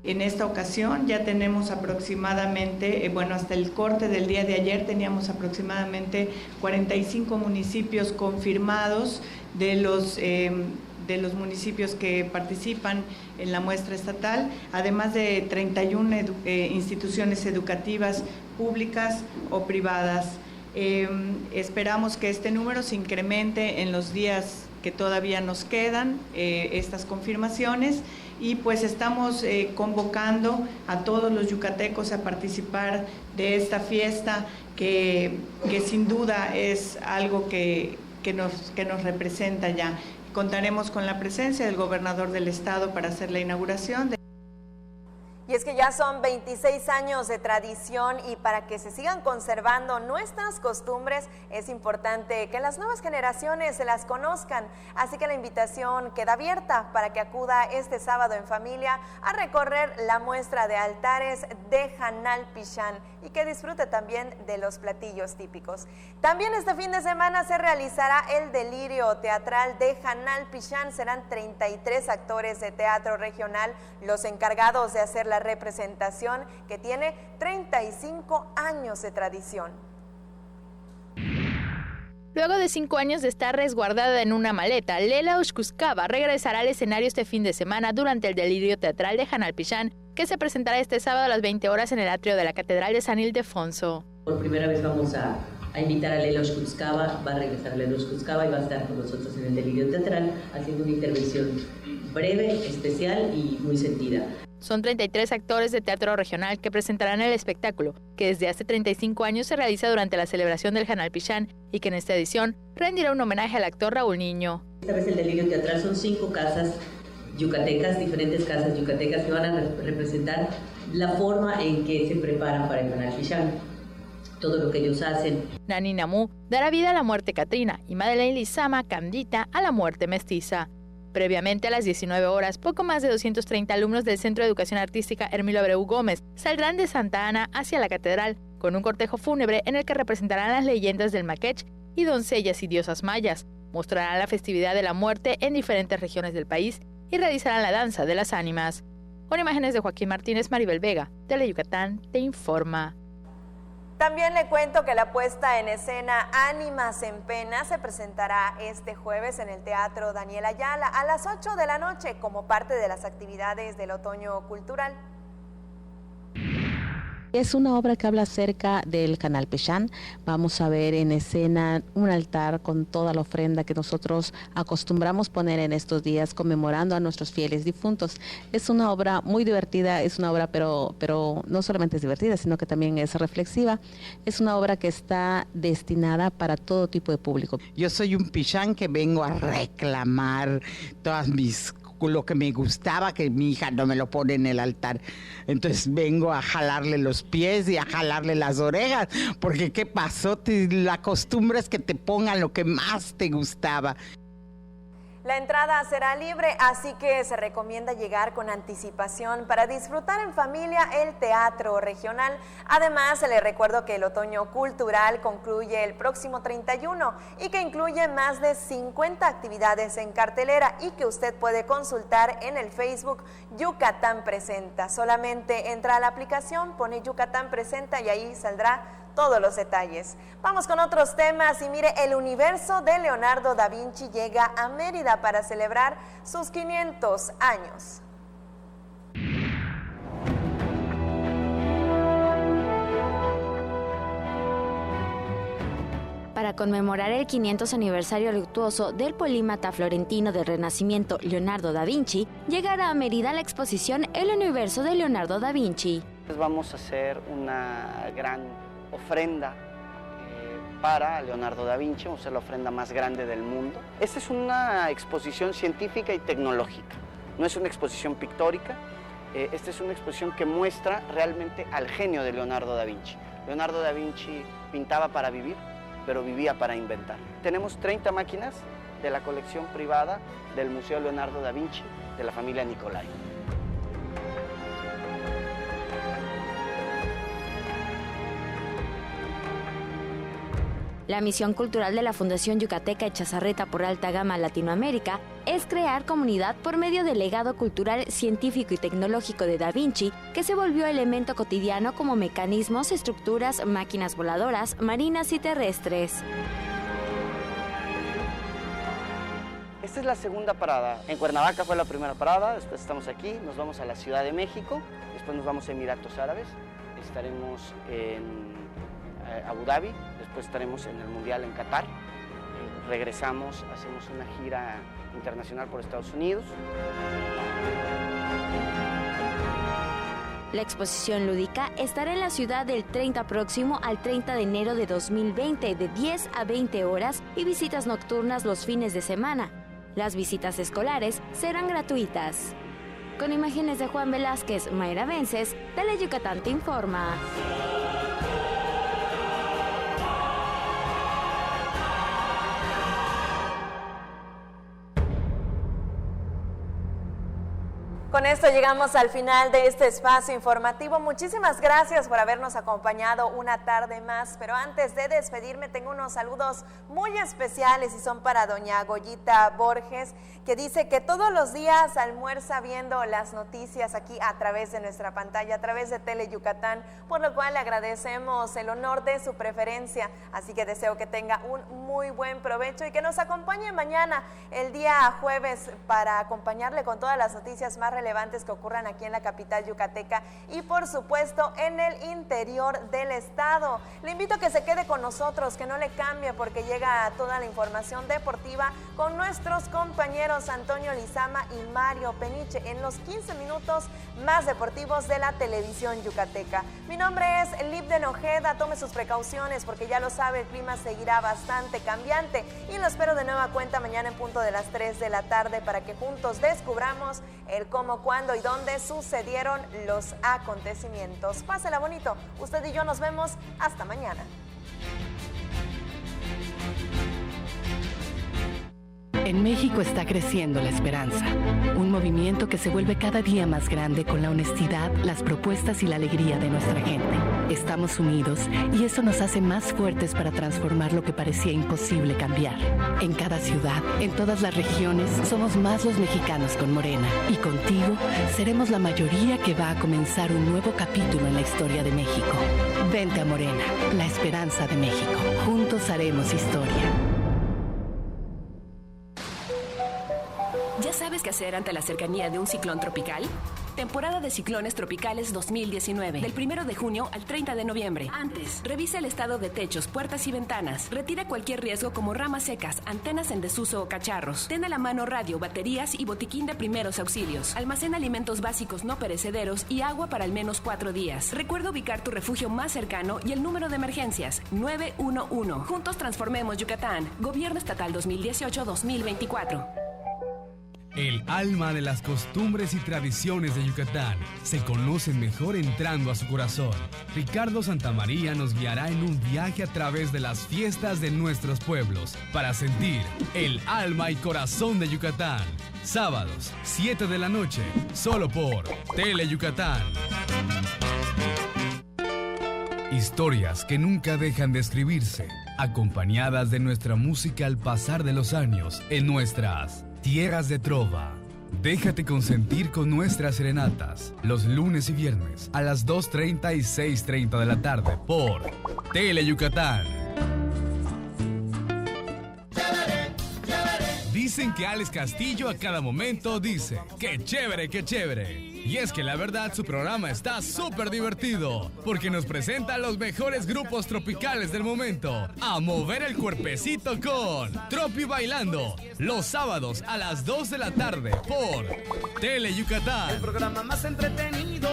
En esta ocasión ya tenemos aproximadamente, hasta el corte del día de ayer teníamos aproximadamente 45 municipios confirmados de los municipios que participan en la muestra estatal, además de 31 instituciones educativas públicas o privadas. Esperamos que este número se incremente en los días que todavía nos quedan, estas confirmaciones, y pues estamos convocando a todos los yucatecos a participar de esta fiesta que sin duda es algo que nos representa ya. Contaremos con la presencia del gobernador del estado para hacer la inauguración. Y es que ya son 26 años de tradición y para que se sigan conservando nuestras costumbres es importante que las nuevas generaciones se las conozcan. Así que la invitación queda abierta para que acuda este sábado en familia a recorrer la muestra de altares de Janalpixán y que disfrute también de los platillos típicos. También este fin de semana se realizará el delirio teatral de Janalpixán. Serán 33 actores de teatro regional los encargados de hacer la representación, que tiene 35 años de tradición. Luego de 5 años de estar resguardada en una maleta, Lela Uxcuzcaba regresará al escenario este fin de semana durante el delirio teatral de Janalpixán, que se presentará este sábado a las 20 horas en el atrio de la Catedral de San Ildefonso. Por primera vez vamos a invitar a Lela Uxcuzcaba, va a regresar Lela Uxcuzcaba y va a estar con nosotros en el delirio teatral haciendo una intervención breve, especial y muy sentida. Son 33 actores de teatro regional que presentarán el espectáculo, que desde hace 35 años se realiza durante la celebración del Janalpixán y que en esta edición rendirá un homenaje al actor Raúl Niño. Esta vez el delirio teatral son 5 casas yucatecas, diferentes casas yucatecas que van a representar la forma en que se preparan para el Janalpixán, todo lo que ellos hacen. Nani Namu dará vida a la muerte Catrina y Madeleine Lizama Candita a la muerte mestiza. Previamente a las 19 horas, poco más de 230 alumnos del Centro de Educación Artística Hermilo Abreu Gómez saldrán de Santa Ana hacia la catedral con un cortejo fúnebre en el que representarán las leyendas del Maquech y doncellas y diosas mayas, mostrarán la festividad de la muerte en diferentes regiones del país y realizarán la danza de las ánimas. Con imágenes de Joaquín Martínez, Maribel Vega, Tele Yucatán, te informa. También le cuento que la puesta en escena Ánimas en Pena se presentará este jueves en el Teatro Daniel Ayala a las 8 de la noche como parte de las actividades del Otoño Cultural. Es una obra que habla acerca del Janalpixán. Vamos a ver en escena un altar con toda la ofrenda que nosotros acostumbramos poner en estos días conmemorando a nuestros fieles difuntos. Es una obra muy divertida, es una obra pero no solamente es divertida, sino que también es reflexiva. Es una obra que está destinada para todo tipo de público. Yo soy un pixán que vengo a reclamar todas mis lo que me gustaba, que mi hija no me lo pone en el altar. Entonces vengo a jalarle los pies y a jalarle las orejas, porque ¿qué pasó? La costumbre es que te pongan lo que más te gustaba. La entrada será libre, así que se recomienda llegar con anticipación para disfrutar en familia el teatro regional. Además, le recuerdo que el Otoño Cultural concluye el próximo 31 y que incluye más de 50 actividades en cartelera y que usted puede consultar en el Facebook Yucatán Presenta. Solamente entra a la aplicación, pone Yucatán Presenta y ahí saldrá todos los detalles. Vamos con otros temas y mire, el universo de Leonardo da Vinci llega a Mérida para celebrar sus 500 años. Para conmemorar el 500 aniversario luctuoso del polímata florentino del Renacimiento Leonardo da Vinci, llegará a Mérida la exposición El universo de Leonardo da Vinci. Vamos a hacer una gran ofrenda para Leonardo da Vinci, vamos a hacer la ofrenda más grande del mundo. Esta es una exposición científica y tecnológica, no es una exposición pictórica, esta es una exposición que muestra realmente al genio de Leonardo da Vinci. Leonardo da Vinci pintaba para vivir, pero vivía para inventar. Tenemos 30 máquinas de la colección privada del Museo Leonardo da Vinci de la familia Nicolai. La misión cultural de la Fundación Yucateca Echazarreta por Alta Gama Latinoamérica es crear comunidad por medio del legado cultural, científico y tecnológico de Da Vinci, que se volvió elemento cotidiano como mecanismos, estructuras, máquinas voladoras, marinas y terrestres. Esta es la segunda parada. En Cuernavaca fue la primera parada, después estamos aquí, nos vamos a la Ciudad de México, después nos vamos a Emiratos Árabes, estaremos en Abu Dhabi, después estaremos en el Mundial en Qatar, regresamos, hacemos una gira internacional por Estados Unidos. La exposición lúdica estará en la ciudad del 30 próximo al 30 de enero de 2020 de 10 a 20 horas y visitas nocturnas los fines de semana. Las visitas escolares serán gratuitas. Con imágenes de Juan Velázquez, Mayra Vences, Tele Yucatán te informa. Con esto llegamos al final de este espacio informativo. Muchísimas gracias por habernos acompañado una tarde más, pero antes de despedirme tengo unos saludos muy especiales y son para doña Goyita Borges, que dice que todos los días almuerza viendo las noticias aquí a través de nuestra pantalla, a través de Tele Yucatán, por lo cual le agradecemos el honor de su preferencia, así que deseo que tenga un muy buen provecho y que nos acompañe mañana, el día jueves, para acompañarle con todas las noticias más relevantes que ocurran aquí en la capital yucateca y por supuesto en el interior del estado. Le invito a que se quede con nosotros, que no le cambie, porque llega toda la información deportiva con nuestros compañeros Antonio Lizama y Mario Peniche en los 15 minutos más deportivos de la televisión yucateca. Mi nombre es Libden Ojeda, tome sus precauciones porque ya lo sabe, el clima seguirá bastante cambiante y lo espero de nueva cuenta mañana en punto de las 3 de la tarde para que juntos descubramos el cómo, cuándo y dónde sucedieron los acontecimientos. Pásela bonito, usted y yo nos vemos hasta mañana. En México está creciendo la esperanza, un movimiento que se vuelve cada día más grande con la honestidad, las propuestas y la alegría de nuestra gente. Estamos unidos y eso nos hace más fuertes para transformar lo que parecía imposible cambiar. En cada ciudad, en todas las regiones, somos más los mexicanos con Morena y contigo seremos la mayoría que va a comenzar un nuevo capítulo en la historia de México. Vente a Morena, la esperanza de México. Juntos haremos historia. ¿Ya sabes qué hacer ante la cercanía de un ciclón tropical? Temporada de ciclones tropicales 2019, del 1 de junio al 30 de noviembre. Antes, revisa el estado de techos, puertas y ventanas. Retira cualquier riesgo como ramas secas, antenas en desuso o cacharros. Ten a la mano radio, baterías y botiquín de primeros auxilios. Almacena alimentos básicos no perecederos y agua para al menos 4 días. Recuerda ubicar tu refugio más cercano y el número de emergencias, 911. Juntos transformemos Yucatán. Gobierno Estatal 2018-2024. El alma de las costumbres y tradiciones de Yucatán se conoce mejor entrando a su corazón. Ricardo Santamaría nos guiará en un viaje a través de las fiestas de nuestros pueblos para sentir el alma y corazón de Yucatán. Sábados, 7 de la noche, solo por Tele Yucatán. Historias que nunca dejan de escribirse, acompañadas de nuestra música al pasar de los años en nuestras Tierras de Trova. Déjate consentir con nuestras serenatas los lunes y viernes a las 2:30 y 6:30 de la tarde por Tele Yucatán. Dicen que Alex Castillo a cada momento dice, ¡qué chévere, qué chévere! Y es que la verdad su programa está súper divertido, porque nos presenta a los mejores grupos tropicales del momento, a mover el cuerpecito con Tropi Bailando, los sábados a las 2 de la tarde por Tele Yucatán. El programa más entretenido.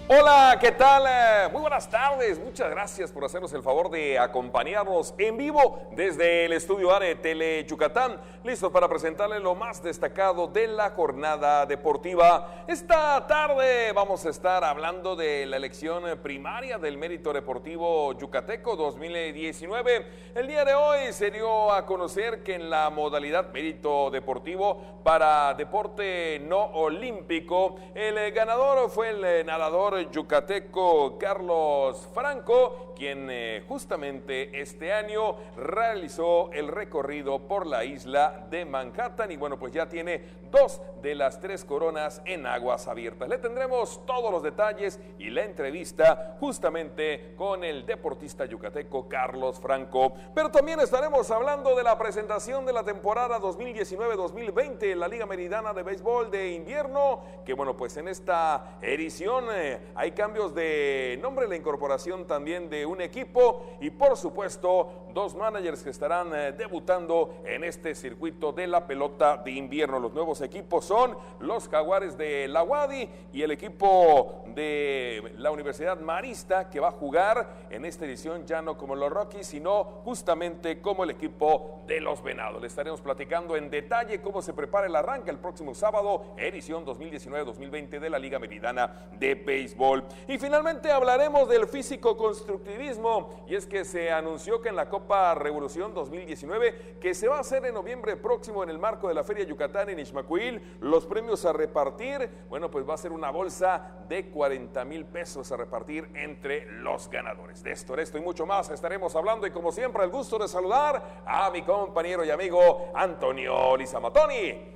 Hola, ¿qué tal? Muy buenas tardes, muchas gracias por hacernos el favor de acompañarnos en vivo desde el estudio A de Tele Yucatán, listos para presentarles lo más destacado de la jornada deportiva. Esta tarde vamos a estar hablando de la elección primaria del Mérito Deportivo Yucateco 2019. El día de hoy se dio a conocer que en la modalidad Mérito Deportivo para deporte no olímpico, el ganador fue el nadador ganador yucateco Carlos Franco, quien justamente este año realizó el recorrido por la isla de Manhattan y bueno, pues ya tiene 2 de las 3 coronas en aguas abiertas. Le tendremos todos los detalles y la entrevista justamente con el deportista yucateco Carlos Franco. Pero también estaremos hablando de la presentación de la temporada 2019-2020 en la Liga Meridiana de Béisbol de Invierno, que bueno, pues en esta edición hay cambios de nombre, la incorporación también de un equipo y por supuesto 2 managers que estarán debutando en este circuito de la pelota de invierno. Los nuevos equipos son los Jaguares de la UADY y el equipo de la Universidad Marista, que va a jugar en esta edición ya no como los Rockies, sino justamente como el equipo de los Venados. Le estaremos platicando en detalle cómo se prepara el arranque el próximo sábado, edición 2019-2020 de la Liga Meridiana de Béisbol. Y finalmente hablaremos del físico-constructivismo, y es que se anunció que en la Copa Revolución 2019, que se va a hacer en noviembre próximo en el marco de la Feria Yucatán en Ixmaquil, los premios a repartir, bueno, pues va a ser una bolsa de 40,000 pesos a repartir entre los ganadores. De esto y mucho más estaremos hablando, y como siempre el gusto de saludar a mi compañero y amigo Antonio Lizamatoni.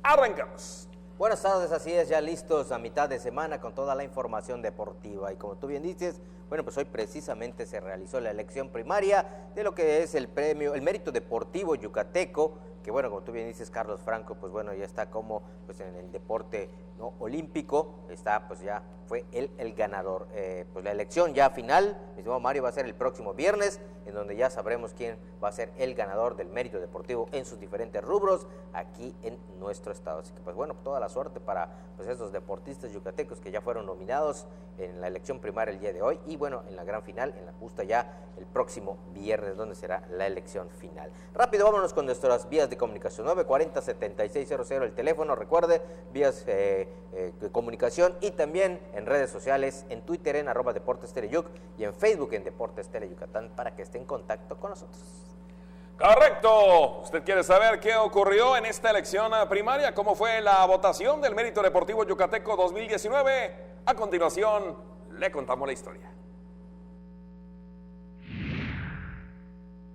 Arrancamos. Buenas tardes, así es, ya listos a mitad de semana con toda la información deportiva. Y como tú bien dices, bueno, pues hoy precisamente se realizó la elección primaria de lo que es el premio, el mérito deportivo yucateco, que bueno, como tú bien dices, Carlos Franco, pues bueno, ya está como pues en el deporte ¿no? olímpico, está pues ya fue el ganador. Pues la elección ya final, mi estimado Mario, va a ser el próximo viernes, en donde ya sabremos quién va a ser el ganador del mérito deportivo en sus diferentes rubros aquí en nuestro estado. Así que pues bueno, toda la suerte para pues esos deportistas yucatecos que ya fueron nominados en la elección primaria el día de hoy y bueno, en la gran final, en la justa ya el próximo viernes, donde será la elección final. Rápido, vámonos con nuestras vías de comunicación. 940-7600 el teléfono, recuerde, vías de comunicación y también en redes sociales, en Twitter en @DeportesTeleYuc y en Facebook en Deportes Tele Yucatán, para que esté en contacto con nosotros. Correcto. ¿Usted quiere saber qué ocurrió en esta elección primaria? ¿Cómo fue la votación del Mérito Deportivo Yucateco 2019? A continuación, le contamos la historia.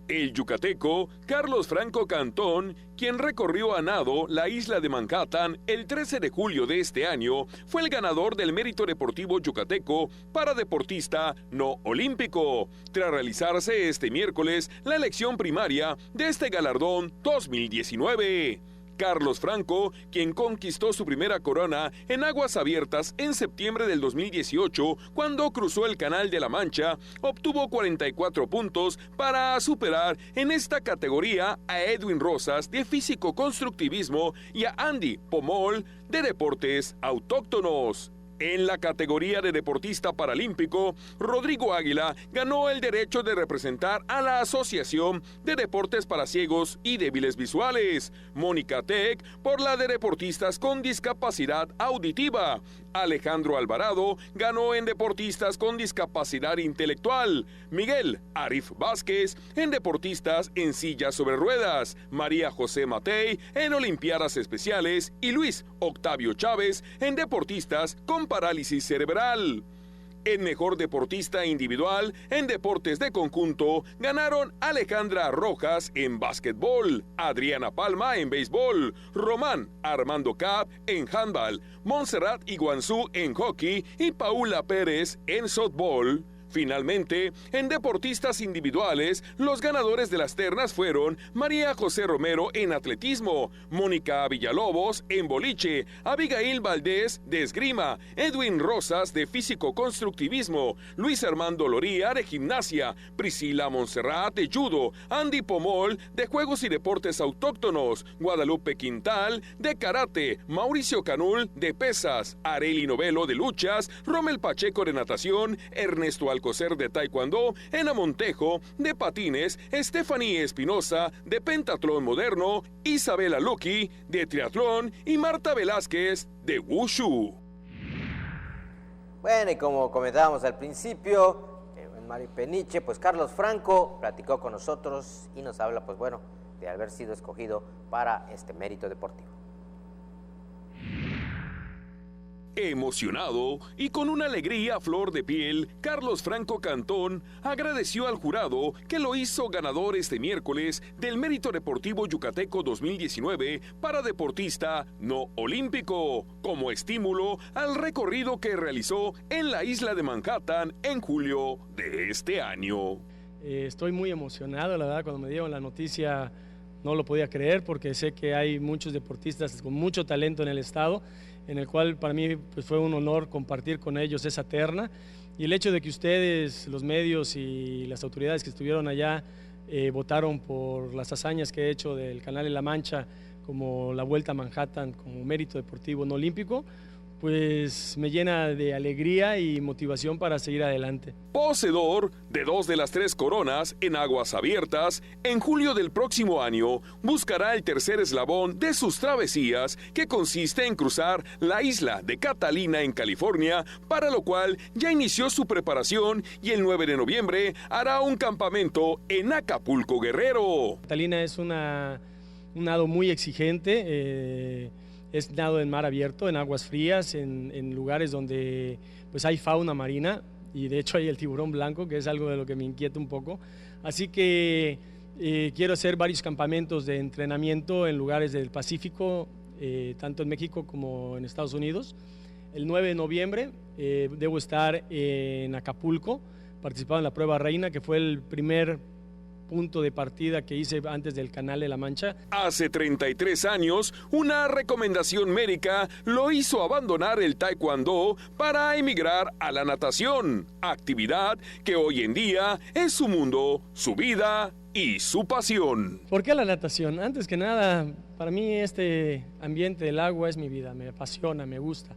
El yucateco Carlos Franco Cantón, quien recorrió a nado la isla de Manhattan el 13 de julio de este año, fue el ganador del Mérito Deportivo Yucateco para deportista no olímpico, tras realizarse este miércoles la elección primaria de este galardón 2019. Carlos Franco, quien conquistó su primera corona en aguas abiertas en septiembre del 2018, cuando cruzó el Canal de la Mancha, obtuvo 44 puntos para superar en esta categoría a Edwin Rosas de físico-constructivismo y a Andy Pomol de deportes autóctonos. En la categoría de deportista paralímpico, Rodrigo Águila ganó el derecho de representar a la Asociación de Deportes para Ciegos y Débiles Visuales. Mónica Tec por la de deportistas con discapacidad auditiva. Alejandro Alvarado ganó en deportistas con discapacidad intelectual. Miguel Arif Vázquez en deportistas en sillas sobre ruedas. María José Matei en olimpiadas especiales y Luis Octavio Chávez en deportistas con parálisis cerebral. En mejor deportista individual, en deportes de conjunto, ganaron Alejandra Rojas en básquetbol, Adriana Palma en béisbol, Román Armando Cap en handball, Montserrat Iguanzú en hockey y Paula Pérez en softball. Finalmente, en deportistas individuales, los ganadores de las ternas fueron María José Romero en atletismo, Mónica Villalobos en boliche, Abigail Valdés de esgrima, Edwin Rosas de físico-constructivismo, Luis Armando Loría de gimnasia, Priscila Montserrat de judo, Andy Pomol de juegos y deportes autóctonos, Guadalupe Quintal de karate, Mauricio Canul de pesas, Areli Novelo de luchas, Rommel Pacheco de natación, Ernesto Alcocer de taekwondo, Ena Montejo de patines, Stephanie Espinosa de pentatlón moderno, Isabela Lucky de triatlón y Marta Velázquez de wushu. Bueno, y como comentábamos al principio, Mario Peniche, pues Carlos Franco platicó con nosotros y nos habla, pues bueno, de haber sido escogido para este mérito deportivo. Emocionado y con una alegría a flor de piel, Carlos Franco Cantón agradeció al jurado que lo hizo ganador este miércoles del Mérito Deportivo Yucateco 2019 para deportista no olímpico, como estímulo al recorrido que realizó en la isla de Manhattan en julio de este año. Estoy muy emocionado, la verdad, cuando me dieron la noticia no lo podía creer, porque sé que hay muchos deportistas con mucho talento en el estado, en el cual para mí pues, fue un honor compartir con ellos esa terna, y el hecho de que ustedes, los medios y las autoridades que estuvieron allá votaron por las hazañas que he hecho del Canal de la Mancha, como la Vuelta a Manhattan como mérito deportivo no olímpico, pues me llena de alegría y motivación para seguir adelante. Poseedor de 2 de las 3 coronas en aguas abiertas, en julio del próximo año buscará el tercer eslabón de sus travesías, que consiste en cruzar la isla de Catalina en California, para lo cual ya inició su preparación y el 9 de noviembre hará un campamento en Acapulco, Guerrero. Catalina es un nado muy exigente, es nado en mar abierto, en aguas frías, en lugares donde pues hay fauna marina, y de hecho hay el tiburón blanco, que es algo de lo que me inquieta un poco. Así que quiero hacer varios campamentos de entrenamiento en lugares del Pacífico, tanto en México como en Estados Unidos. El 9 de noviembre debo estar en Acapulco, participando en la prueba reina, que fue el primer punto de partida que hice antes del Canal de la Mancha. Hace 33 años, una recomendación médica lo hizo abandonar el taekwondo para emigrar a la natación, actividad que hoy en día es su mundo, su vida y su pasión. ¿Por qué la natación? Antes que nada, para mí este ambiente del agua es mi vida, me apasiona, me gusta.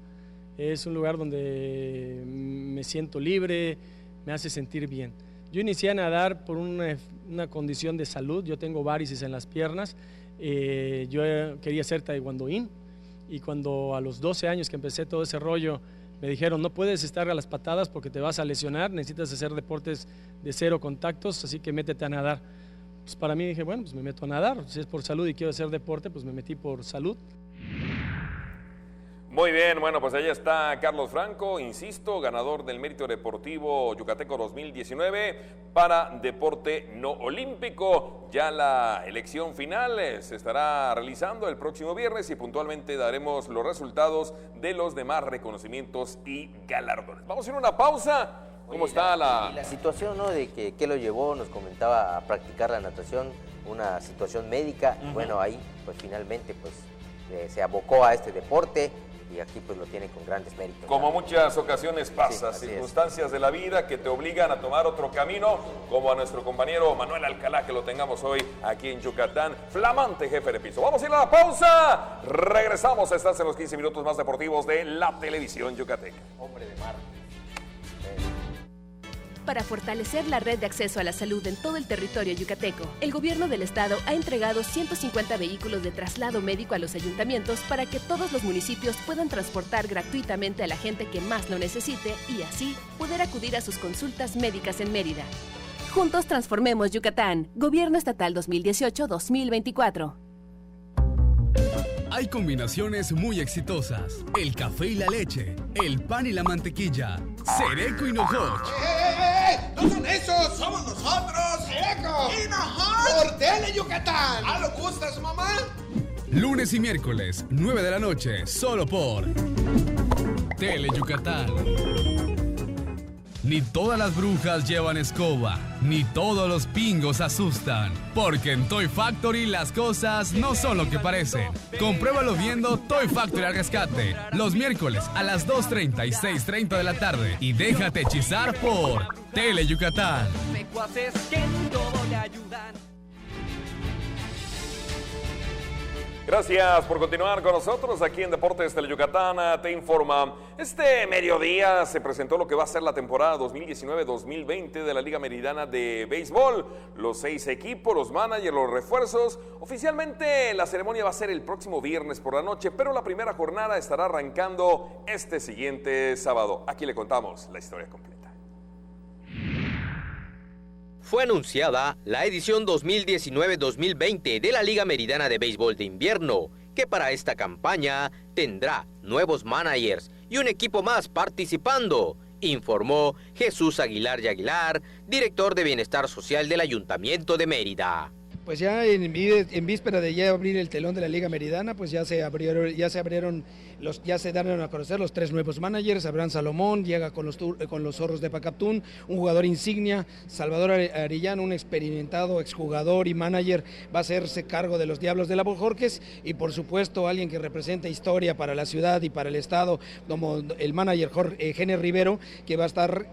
Es un lugar donde me siento libre, me hace sentir bien. Yo inicié a nadar por una condición de salud. Yo tengo varices en las piernas. Yo quería ser taekwondoín, y cuando a los 12 años que empecé todo ese rollo, me dijeron: no puedes estar a las patadas porque te vas a lesionar, necesitas hacer deportes de 0 contactos, así que métete a nadar. Pues para mí dije, bueno, pues me meto a nadar. Si es por salud y quiero hacer deporte, pues me metí por salud. Muy bien, bueno, pues ahí está Carlos Franco, insisto, ganador del Mérito Deportivo Yucateco 2019 para deporte no olímpico. Ya la elección final se estará realizando el próximo viernes, y puntualmente daremos los resultados de los demás reconocimientos y galardones. Vamos a ir a una pausa. ¿Cómo está la situación, ¿no? De qué lo llevó, nos comentaba, a practicar la natación, una situación médica. Bueno, ahí pues finalmente pues se abocó a este deporte, y aquí pues lo tiene con grandes méritos. Como muchas ocasiones pasa, sí, circunstancias de la vida que te obligan a tomar otro camino, como a nuestro compañero Manuel Alcalá, que lo tengamos hoy aquí en Yucatán, flamante jefe de piso. Vamos a ir a la pausa, regresamos, estás en los 15 minutos más deportivos de la televisión yucateca. Hombre de mar. Para fortalecer la red de acceso a la salud en todo el territorio yucateco, el gobierno del estado ha entregado 150 vehículos de traslado médico a los ayuntamientos para que todos los municipios puedan transportar gratuitamente a la gente que más lo necesite, y así poder acudir a sus consultas médicas en Mérida. Juntos transformemos Yucatán. Gobierno Estatal 2018-2024. Hay combinaciones muy exitosas: el café y la leche, el pan y la mantequilla, Sereco y Nojoch. ¡No son esos! ¡Somos nosotros! ¡Sereco! ¡Y Nojoch! ¡Por Tele Yucatán! ¿Ah, lo gustas, mamá? Lunes y miércoles, 9 de la noche, solo por Tele Yucatán. Ni todas las brujas llevan escoba, ni todos los pingos asustan, porque en Toy Factory las cosas no son lo que parecen. Compruébalo viendo Toy Factory al rescate, los miércoles a las 2:30 y 6:30 de la tarde, y déjate hechizar por Tele Yucatán. Gracias por continuar con nosotros aquí en Deportes Tele Yucatán. Te informa, este mediodía se presentó lo que va a ser la temporada 2019-2020 de la Liga Meridana de Béisbol. Los 6 equipos, los managers, los refuerzos. Oficialmente la ceremonia va a ser el próximo viernes por la noche, pero la primera jornada estará arrancando este siguiente sábado. Aquí le contamos la historia completa. Fue anunciada la edición 2019-2020 de la Liga Meridana de Béisbol de Invierno, que para esta campaña tendrá nuevos managers y un equipo más participando, informó Jesús Aguilar y Aguilar, director de Bienestar Social del Ayuntamiento de Mérida. Pues ya en víspera de ya abrir el telón de la Liga Meridana, pues ya se dieron a conocer los 3 nuevos managers. Abraham Salomón llega con los Zorros de Pacaptún, un jugador insignia. Salvador Arellano, un experimentado exjugador y manager, va a hacerse cargo de los Diablos de la Bojorques, y por supuesto alguien que representa historia para la ciudad y para el estado, como el manager Gene Rivero, que va a estar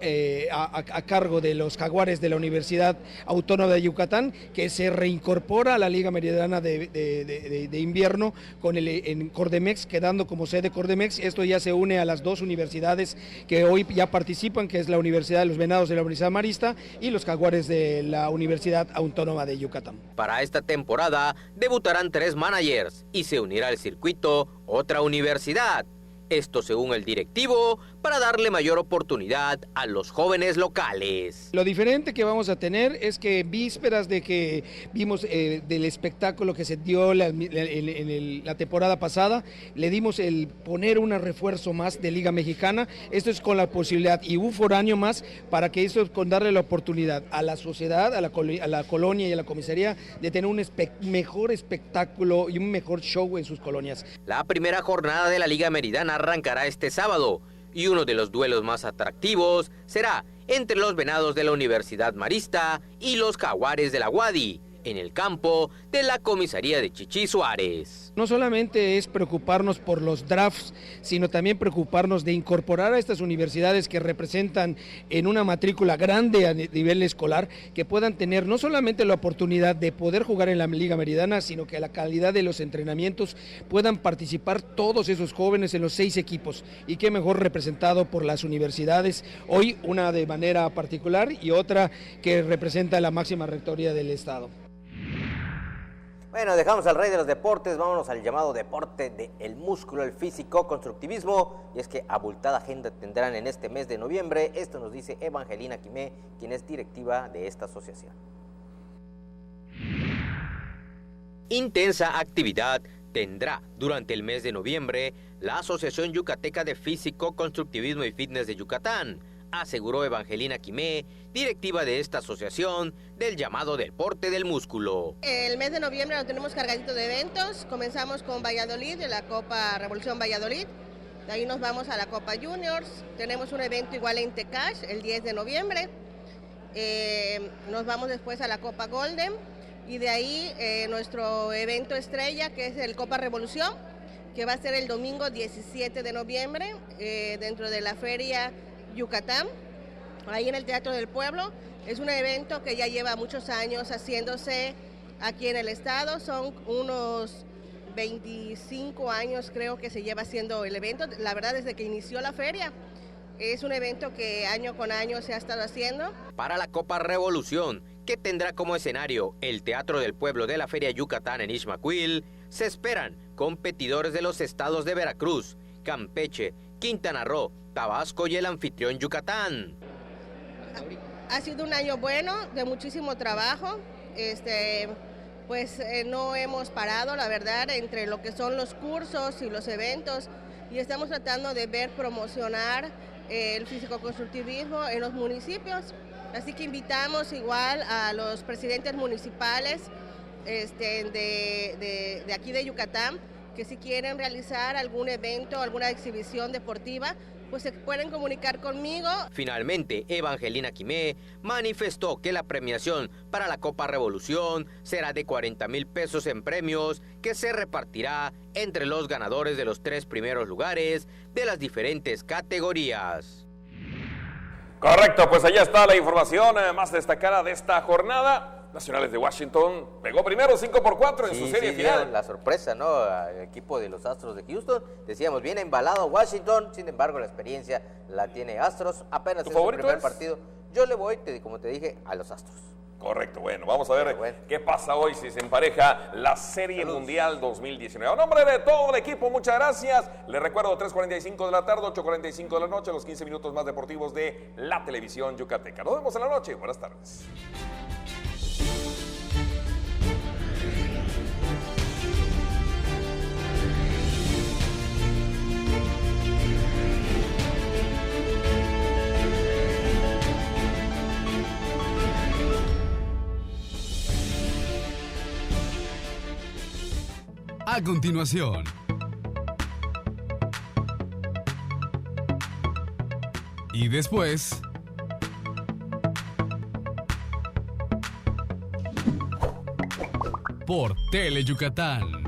a cargo de los Jaguares de la Universidad Autónoma de Yucatán, que se reincorpora a la Liga Meridana de invierno en Cordemex, quedando como sede Cordemex. Esto ya se une a las 2 universidades que hoy ya participan, que es la Universidad de los Venados de la Universidad Marista y los Jaguares de la Universidad Autónoma de Yucatán. Para esta temporada debutarán 3 managers y se unirá al circuito otra universidad. Esto según el directivo, para darle mayor oportunidad a los jóvenes locales. Lo diferente que vamos a tener es que en vísperas de que vimos del espectáculo que se dio en la temporada pasada, le dimos el poner un refuerzo más de Liga Mexicana. Esto es con la posibilidad y un foráneo más, para que esto es con darle la oportunidad a la sociedad, a la colonia y a la comisaría de tener un mejor espectáculo y un mejor show en sus colonias. La primera jornada de la Liga Meridana arrancará este sábado, y uno de los duelos más atractivos será entre los Venados de la Universidad Marista y los Jaguares de la UADY, en el campo de la comisaría de Chichí Suárez. No solamente es preocuparnos por los drafts, sino también preocuparnos de incorporar a estas universidades que representan en una matrícula grande a nivel escolar, que puedan tener no solamente la oportunidad de poder jugar en la Liga Meridana, sino que a la calidad de los entrenamientos puedan participar todos esos jóvenes en los 6 equipos. Y qué mejor representado por las universidades, hoy una de manera particular y otra que representa la máxima rectoría del estado. Bueno, dejamos al rey de los deportes, vámonos al llamado deporte del músculo, el físico, constructivismo, y es que abultada agenda tendrán en este mes de noviembre. Esto nos dice Evangelina Quimé, quien es directiva de esta asociación. Intensa actividad tendrá durante el mes de noviembre la Asociación Yucateca de Físico, Constructivismo y Fitness de Yucatán, aseguró Evangelina Quimé, directiva de esta asociación del llamado deporte del músculo. El mes de noviembre lo tenemos cargadito de eventos. Comenzamos con Valladolid, de la Copa Revolución Valladolid. De ahí nos vamos a la Copa Juniors. Tenemos un evento igual en Tecash el 10 de noviembre. Nos vamos después a la Copa Golden. Y de ahí nuestro evento estrella, que es el Copa Revolución, que va a ser el domingo 17 de noviembre dentro de la Feria Yucatán, ahí en el Teatro del Pueblo. Es un evento que ya lleva muchos años haciéndose aquí en el estado, son unos 25 años creo que se lleva haciendo el evento, la verdad desde que inició la feria. Es un evento que año con año se ha estado haciendo. Para la Copa Revolución, que tendrá como escenario el Teatro del Pueblo de la Feria Yucatán en Ixmaquil, se esperan competidores de los estados de Veracruz, Campeche, Quintana Roo, Tabasco y el anfitrión Yucatán. Ha sido un año bueno, de muchísimo trabajo, no hemos parado, la verdad, entre lo que son los cursos y los eventos, y estamos tratando de promocionar el físico-constructivismo en los municipios, así que invitamos igual a los presidentes municipales de aquí de Yucatán, que si quieren realizar algún evento, alguna exhibición deportiva, pues se pueden comunicar conmigo. Finalmente, Evangelina Quimé manifestó que la premiación para la Copa Revolución será de 40,000 pesos en premios, que se repartirá entre los ganadores de los 3 primeros lugares de las diferentes categorías. Correcto, pues allá está la información más destacada de esta jornada. Nacionales de Washington pegó primero 5-4 en su serie final. La sorpresa, ¿no? Al equipo de los Astros de Houston. Decíamos, viene embalado Washington, sin embargo la experiencia la tiene Astros. Apenas en su primer partido. Yo le voy, como te dije, a los Astros. Correcto, bueno, vamos a ver qué pasa hoy si se empareja la Serie Mundial 2019. A nombre de todo el equipo, muchas gracias. Les recuerdo, 3:45 de la tarde, 8:45 de la noche, los 15 minutos más deportivos de la televisión yucateca. Nos vemos en la noche. Buenas tardes. a continuación. Y después... por Tele Yucatán.